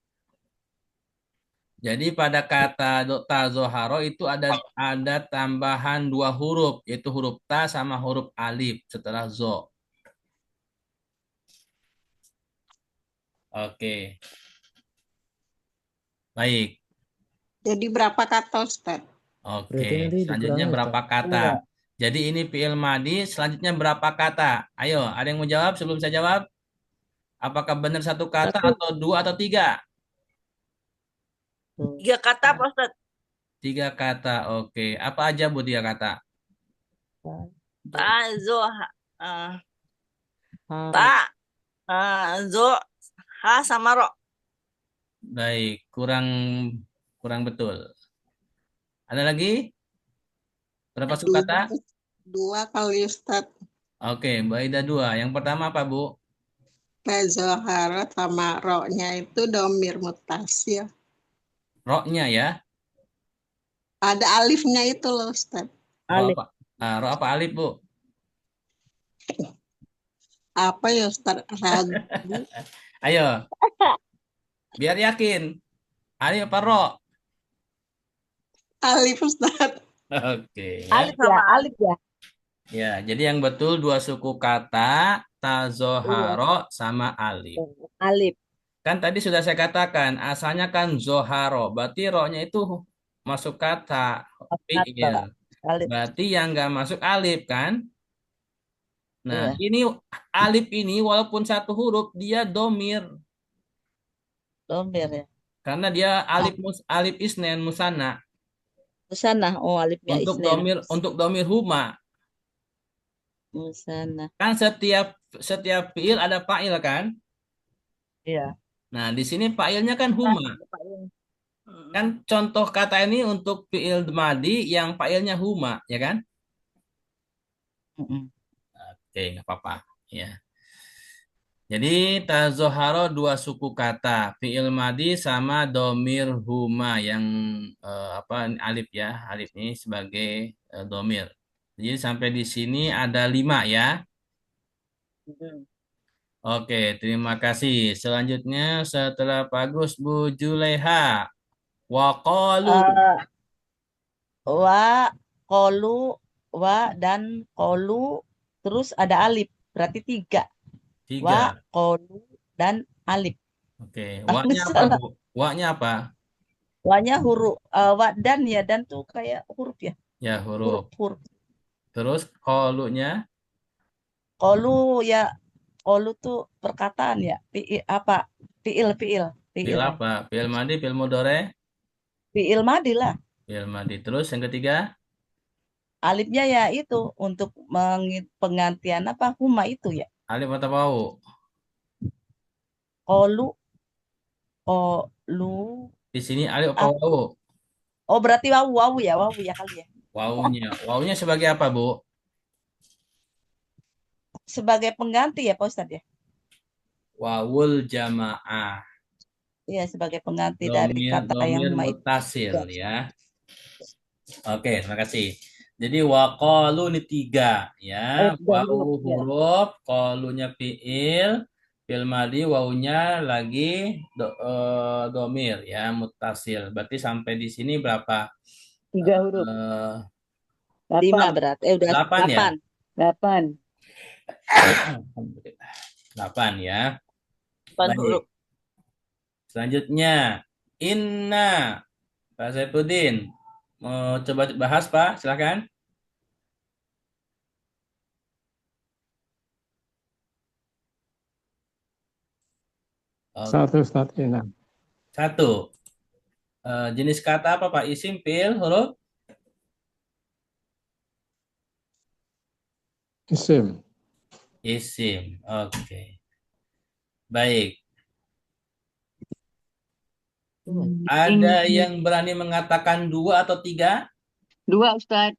Speaker 1: Jadi pada kata tazoharo itu ada tambahan 2 huruf, yaitu huruf ta sama huruf alif setelah zo. Oke. Baik.
Speaker 4: Jadi berapa kata Ustaz?
Speaker 1: Oke. Selanjutnya berapa kata? Jadi ini fi'il madi, selanjutnya berapa kata? Ayo, ada yang mau jawab sebelum saya jawab? Apakah benar 1 kata atau 2 atau 3?
Speaker 5: 3 kata Pak Ustaz.
Speaker 1: 3 kata, oke. Apa aja Bu 3 kata?
Speaker 5: Ha sama ro.
Speaker 1: Baik, kurang betul. Ada lagi? Berapa suku kata?
Speaker 4: 2 kali Ustaz.
Speaker 1: Oke, Mbak Ida 2. Yang pertama apa Bu?
Speaker 4: Tazohara sama ro-nya itu domir mutasil.
Speaker 1: Ro-nya ya?
Speaker 4: Ada alifnya itu loh Ustaz.
Speaker 1: Ro apa alif Bu?
Speaker 4: Apa ya Ustaz? Ragu.
Speaker 1: Ayo. Biar yakin. Alif apa ro?
Speaker 4: Alif Ustaz.
Speaker 1: Oke.
Speaker 3: Alif ya, alif ya.
Speaker 1: Ya, jadi yang betul 2 suku kata tazoharo sama alif.
Speaker 3: Alif.
Speaker 1: Kan tadi sudah saya katakan asalnya kan zoharo, berarti ro-nya itu masuk kata fi'il. Berarti yang nggak masuk alif kan? Nah, ini alif ini walaupun 1 huruf dia domir.
Speaker 3: Domir ya.
Speaker 1: Karena dia alif isnen musanna.
Speaker 3: Musanna, alifnya isnen.
Speaker 1: Untuk domir huma.
Speaker 3: Musanna.
Speaker 1: Kan setiap fi'il ada fa'il kan?
Speaker 3: Iya.
Speaker 1: Nah, di sini fa'ilnya kan huma. Kan contoh kata ini untuk fi'il madi yang fa'ilnya huma, ya kan?
Speaker 2: Mm-mm.
Speaker 1: Oke, nggak apa-apa. Ya. Jadi tazoharo dua suku kata, fi'il madi sama domir huma yang apa alif ya, alif ini sebagai domir. Jadi sampai di sini ada 5 ya.
Speaker 5: Hmm.
Speaker 1: Oke, terima kasih. Selanjutnya setelah Bagus Bu Juleha, waqalu
Speaker 3: Eh, wa, kolu, wa, dan kolu. Terus ada alif. Berarti 3. Wa,
Speaker 1: 3.
Speaker 3: kolu, dan alif.
Speaker 1: Oke,
Speaker 3: Aku
Speaker 1: wa-nya apa
Speaker 3: salah.
Speaker 1: Bu? Wa-nya apa?
Speaker 3: Wa-nya huruf. Wa, dan ya. Dan tuh kayak huruf ya.
Speaker 1: Ya huruf.
Speaker 3: Huruf.
Speaker 1: Terus qalunya
Speaker 3: Kolu ya. Kolu tuh perkataan ya. Apa? Fiil.
Speaker 1: fi'il apa? Fi'il madi, fi'il mudhari,
Speaker 3: Fiil madi lah.
Speaker 1: fi'il madi. Terus yang ketiga,
Speaker 3: Alifnya ya itu untuk penggantian apa? Huma itu ya.
Speaker 1: alif atau wawu?
Speaker 3: Kolu, kolu.
Speaker 1: Di sini alif apa
Speaker 3: Ah,
Speaker 1: wawu?
Speaker 3: oh berarti wawu ya kali ya.
Speaker 1: Wawunya. Wawunya sebagai apa, Bu?
Speaker 3: Sebagai pengganti ya Pak Ustadz ya.
Speaker 1: Wawul jamaah.
Speaker 3: Iya sebagai pengganti dari kata yang
Speaker 1: Domir
Speaker 3: huma itu.
Speaker 1: mutasil ya. Oke, terima kasih. Jadi waqalu ini 3 ya. Wawu
Speaker 3: huruf ya.
Speaker 1: huruf, qalunya fi'il, fi'il madi, wawunya lagi domir ya, mutasil. Berarti sampai di sini berapa?
Speaker 2: 3 huruf.
Speaker 3: 5
Speaker 2: 8.
Speaker 3: berarti. Udah
Speaker 1: 8 ya?
Speaker 2: 8.
Speaker 1: 8 ya.
Speaker 5: 8
Speaker 1: Baik.
Speaker 5: huruf.
Speaker 1: Selanjutnya, inna. Pak Saifuddin, mau coba bahas, Pak? Silakan. Oke.
Speaker 8: 1 Ustaz Ina.
Speaker 1: 1. Jenis kata apa, Pak? Isim, fi'il, huruf?
Speaker 8: Isim.
Speaker 1: Isim. Oke. Baik. Ada yang berani mengatakan 2 atau 3?
Speaker 2: 2 Ustaz.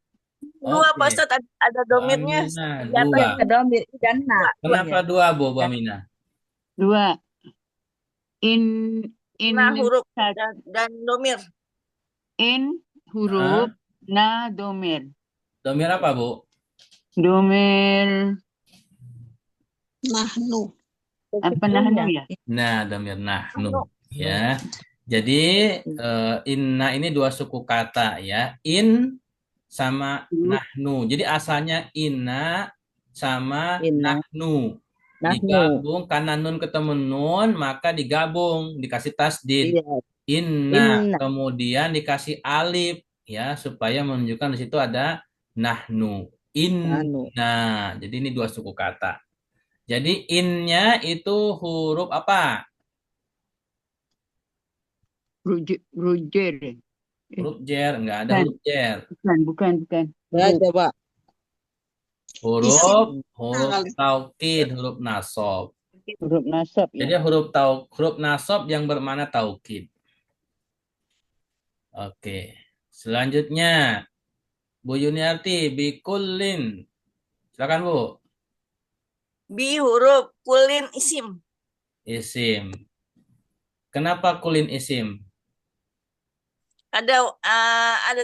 Speaker 5: 2 Pak
Speaker 1: Oke.
Speaker 5: Ustadz, ada domirnya.
Speaker 1: Aminah,
Speaker 5: Di atas
Speaker 1: 2.
Speaker 3: Ada domir dan nah.
Speaker 1: Kenapa 2, Bu Aminah?
Speaker 2: 2. In
Speaker 5: Nah huruf
Speaker 2: Ustaz.
Speaker 5: dan domir.
Speaker 2: In huruf, na domir.
Speaker 1: Domir apa, Bu?
Speaker 2: Domir
Speaker 4: Nahnu.
Speaker 2: apa nahnu ya?
Speaker 1: Nah, domir nahnu ya. Jadi inna ini 2 suku kata ya. In sama nahnu. Jadi asalnya inna sama
Speaker 3: Inna.
Speaker 1: nahnu.
Speaker 3: Nahnu.
Speaker 1: Digabung karena nun ketemu nun maka digabung dikasih tasdid.
Speaker 3: Iya.
Speaker 1: Inna
Speaker 3: Inna.
Speaker 1: kemudian dikasih alif ya supaya menunjukkan di situ ada nahnu. Inna. Jadi ini 2 suku kata. Jadi in-nya itu huruf apa?
Speaker 2: Rujer.
Speaker 1: Huruf jer, enggak ada huruf jer.
Speaker 2: Bukan.
Speaker 3: Ya, coba.
Speaker 1: Huruf
Speaker 4: kali.
Speaker 1: taukid, huruf nasab.
Speaker 2: Huruf nasab
Speaker 1: Jadi
Speaker 2: ya.
Speaker 1: huruf nasab yang bermakna taukid. Oke. Selanjutnya Bu Yuniarti bikullin. Silakan Bu.
Speaker 5: Bi huruf, kulin isim.
Speaker 1: Isim. Kenapa kulin isim?
Speaker 5: Ada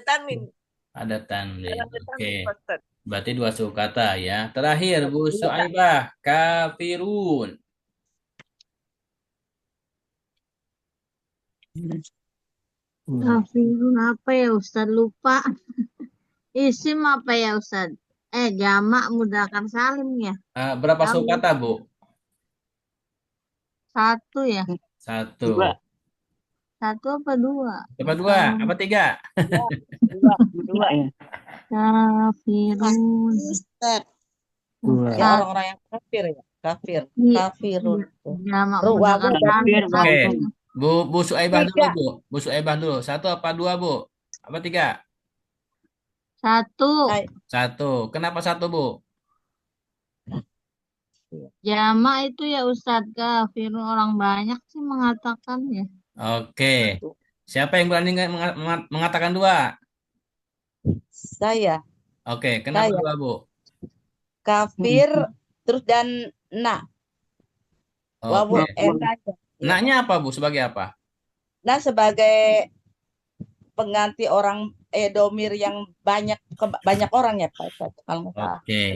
Speaker 5: tanwin.
Speaker 1: Ada tanwin.
Speaker 5: Ada
Speaker 1: Oke.
Speaker 5: tanwin, Pak Ustadz.
Speaker 1: Berarti 2 suku kata ya. Terakhir Bu Suaibah, kafirun.
Speaker 7: Kafirun apa ya Ustaz? Lupa. Isim apa ya Ustaz? Jamak mudzakkar salim ya.
Speaker 1: Berapa
Speaker 7: Tahu.
Speaker 1: suku kata Bu?
Speaker 7: 1 ya.
Speaker 1: 1.
Speaker 7: 1 apa 2?
Speaker 1: Apa 2? Apa 3?
Speaker 2: 2 ya.
Speaker 7: Kafirun.
Speaker 4: Ustaz.
Speaker 8: 2.
Speaker 3: Ya orang-orang yang kafir ya. Kafirun.
Speaker 7: Jamak
Speaker 3: Ruh,
Speaker 7: mudzakkar
Speaker 3: wawu.
Speaker 7: salim.
Speaker 1: Oke. Bu Suaibah dulu,
Speaker 3: 3.
Speaker 1: Bu. Bu Suaibah dulu. 1 apa 2, Bu? Apa 3?
Speaker 7: 1.
Speaker 1: 1. Kenapa 1, Bu?
Speaker 7: Jamak itu ya Ustaz, kafirun orang banyak sih mengatakan ya.
Speaker 1: Oke. Siapa yang berani mengatakan dua?
Speaker 3: Saya,
Speaker 1: Oke, kenapa
Speaker 3: saya
Speaker 1: dua, Bu?
Speaker 3: kafir terus dan na wawul
Speaker 1: Oke.
Speaker 3: saja. Ya.
Speaker 1: Naknya apa, Bu? Sebagai apa?
Speaker 3: Nah, sebagai pengganti orang domir yang banyak orang ya Pak Ustadz, kalau nggak salah.
Speaker 1: Oke.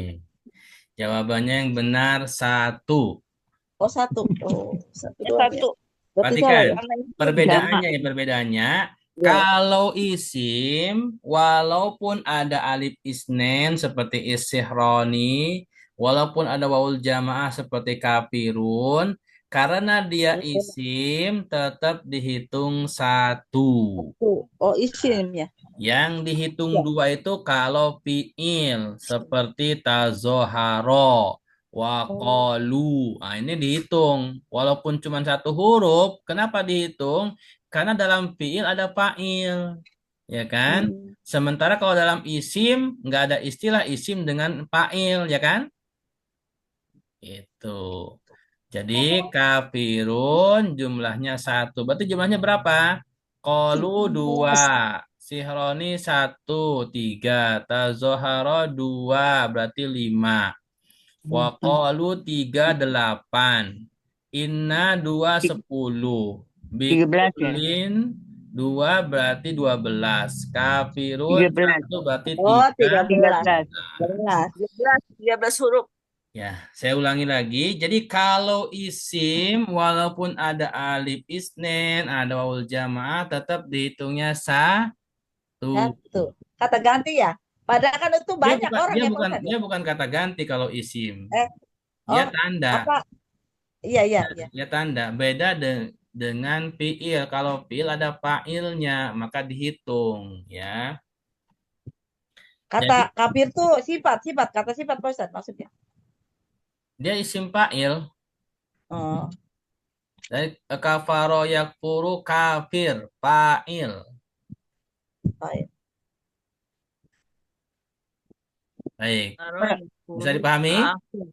Speaker 1: Jawabannya yang benar satu.
Speaker 3: Oh satu, satu doang ya.
Speaker 5: Satu.
Speaker 3: Berarti salah
Speaker 1: Perhatikan
Speaker 3: ya.
Speaker 5: Karena itu
Speaker 1: perbedaannya
Speaker 2: Jamak.
Speaker 1: ya perbedaannya.
Speaker 3: Ya.
Speaker 1: Kalau isim, walaupun ada alif isnen seperti isihroni, walaupun ada wawul jamaah seperti kafirun, karena dia isim tetap dihitung satu.
Speaker 3: Oh isim ya.
Speaker 1: Yang dihitung
Speaker 3: Ya.
Speaker 1: dua itu kalau fiil seperti tazoharo, waqalu. Nah, ini dihitung. Walaupun cuma satu huruf, kenapa dihitung? Karena dalam fiil ada fa'il, ya kan? Sementara kalau dalam isim nggak ada istilah isim dengan fa'il, ya kan? Itu. Jadi kafirun jumlahnya satu. Berarti jumlahnya berapa? Kolu dua. Sihroni satu. Tiga. Tazoharo dua. Berarti lima. Waqalu tiga delapan. Inna dua 10.
Speaker 2: 13 ya.
Speaker 1: Bikulin dua berarti 12. Kafirun
Speaker 2: 13.
Speaker 1: satu berarti
Speaker 3: Oh
Speaker 1: 3.
Speaker 3: 13.
Speaker 2: 13.
Speaker 5: 13 huruf.
Speaker 1: Ya, saya ulangi lagi. Jadi kalau isim, walaupun ada alif isnen, ada wawul jamaah, tetap dihitungnya satu.
Speaker 3: Satu. Kata ganti ya. Padahal kan itu
Speaker 1: Dia
Speaker 3: banyak
Speaker 1: bukan
Speaker 3: orang
Speaker 1: dia
Speaker 3: ya Pak
Speaker 1: bukan
Speaker 3: Ustadz ya.
Speaker 1: dia bukan kata ganti kalau isim.
Speaker 3: Eh,
Speaker 1: Dia
Speaker 3: oh
Speaker 1: tanda.
Speaker 3: apa? Iya iya iya.
Speaker 1: Dia tanda. Beda dengan fiil. Kalau fiil ada fa'ilnya, maka dihitung, ya.
Speaker 3: Kata
Speaker 1: Jadi
Speaker 3: kafir tuh sifat kata sifat Pak Ustadz maksudnya.
Speaker 1: dia isim fa'il.
Speaker 3: Oh,
Speaker 1: Dari kafaro yakfuru kafir, fa'il.
Speaker 3: baik.
Speaker 1: Baik.
Speaker 5: Taruh yang
Speaker 1: Bisa
Speaker 5: huruf
Speaker 1: dipahami?
Speaker 5: kafir.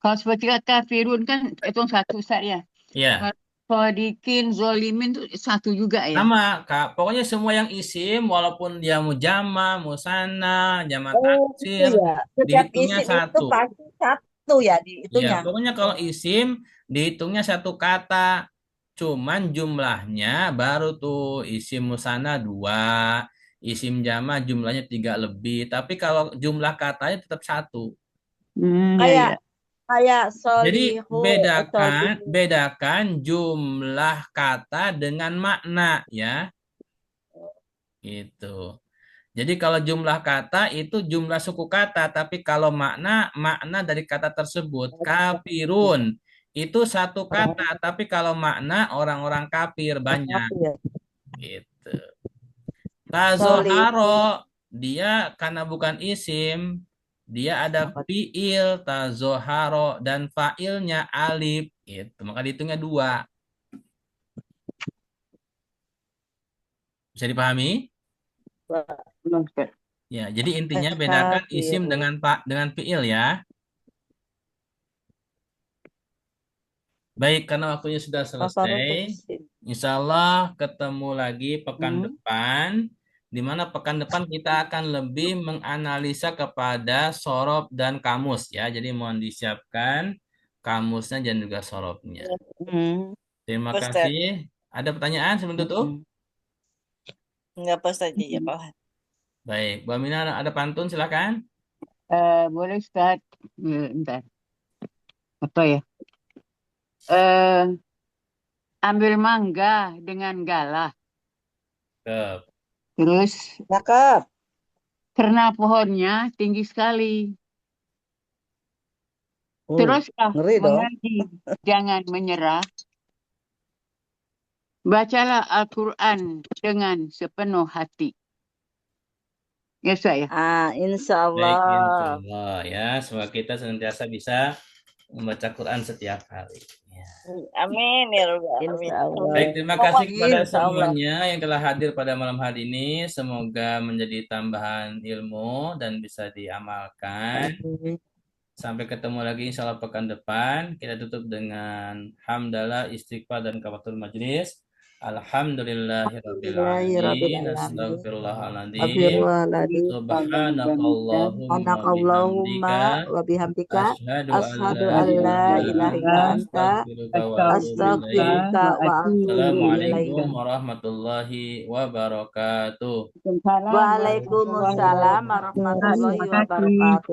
Speaker 2: Kalau seperti kata Firun kan itu satu Ustaz ya.
Speaker 1: Iya.
Speaker 2: Kalau Sodikin, Zolimin itu satu juga ya.
Speaker 1: Sama, Kak. Pokoknya semua yang isim, walaupun dia mujama, musanna, jamak
Speaker 3: Oh, itu
Speaker 1: taksir,
Speaker 3: ya. Setiap
Speaker 1: dihitungnya
Speaker 3: isim itu
Speaker 1: satu.
Speaker 3: pasti satu ya di
Speaker 1: Ya,
Speaker 3: itunya.
Speaker 1: pokoknya kalau isim, dihitungnya satu kata. Cuman jumlahnya baru tuh isim musanna 2, isim jama jumlahnya 3 lebih. Tapi kalau jumlah katanya tetap satu.
Speaker 2: Ya,
Speaker 3: Kayak
Speaker 2: ya.
Speaker 3: kayak
Speaker 1: Jadi
Speaker 3: solihu,
Speaker 1: bedakan
Speaker 3: solihu.
Speaker 1: bedakan jumlah kata dengan makna, ya. Gitu. Jadi kalau jumlah kata itu jumlah suku kata, tapi kalau makna dari kata tersebut. Kafirun itu satu kata, tapi kalau makna orang-orang kafir banyak.
Speaker 3: Kafir.
Speaker 1: Gitu.
Speaker 3: Solihu.
Speaker 1: Tazoharo dia karena bukan isim, dia ada fiil tazoharo dan fa'ilnya alif. Gitu. Maka dihitungnya 2. Bisa dipahami?
Speaker 2: Belum, Ustaz.
Speaker 1: Ya, jadi intinya bedakan isim
Speaker 3: Kafirun.
Speaker 1: dengan fiil ya. Baik, karena waktunya sudah
Speaker 3: Kafaru
Speaker 1: selesai,
Speaker 3: isim.
Speaker 1: insya Allah ketemu lagi pekan depan, di mana pekan depan kita akan lebih menganalisa kepada sorob dan kamus ya. Jadi mohon disiapkan kamusnya dan juga sorobnya.
Speaker 3: Hmm.
Speaker 1: Terima
Speaker 5: Ustaz.
Speaker 1: kasih. Ada pertanyaan sebelum tutup?
Speaker 5: Enggak pas aja ya Pak.
Speaker 1: Baik, Bu Aminah ada pantun silakan.
Speaker 2: Boleh Ustaz. Bentar. Apa ya? Eh, ambil mangga dengan galah.
Speaker 1: Cakep.
Speaker 2: Terus
Speaker 3: Cakep.
Speaker 2: karena pohonnya tinggi sekali. Teruslah
Speaker 3: Ngeri dong.
Speaker 2: mengaji, jangan menyerah. Bacalah Al-Quran dengan sepenuh hati. Ya, saya.
Speaker 3: Insya
Speaker 1: Baik, insya
Speaker 3: Allah.
Speaker 1: Allah ya. Semoga kita senantiasa bisa membaca Quran setiap hari. Ya.
Speaker 5: Amin ya Rabbal alamin.
Speaker 3: Insya Allah.
Speaker 1: Baik, terima kasih kepada
Speaker 3: Insya Allah.
Speaker 1: semuanya yang telah hadir pada malam hari ini. Semoga menjadi tambahan ilmu dan bisa diamalkan. Sampai ketemu lagi insya Allah pekan depan. Kita tutup dengan hamdalah, istighfar, dan kafaratul majlis. Alhamdulillahirabbil
Speaker 3: Alhamdulillahirabbil
Speaker 1: alamin.
Speaker 3: alamin.
Speaker 1: Astaghfirullahaladzim.
Speaker 3: Astagfirullahaladzim.
Speaker 1: Subhanakallahumma wa
Speaker 3: Subhanakallahumma
Speaker 1: bihamdika.
Speaker 3: wa bihamdika.
Speaker 1: Asyhadu an
Speaker 3: Asyhadu
Speaker 1: la
Speaker 3: an la
Speaker 1: ilaha
Speaker 3: ilaha
Speaker 1: illa
Speaker 3: illa
Speaker 1: anta
Speaker 3: anta.
Speaker 1: astaghfiruka wa atubu ilaik.
Speaker 3: Astaghfiruka wa atubu ilaika.
Speaker 1: Assalamualaikum warahmatullahi wabarakatuh.
Speaker 3: Waalaikumsalam warahmatullahi wabarakatuh.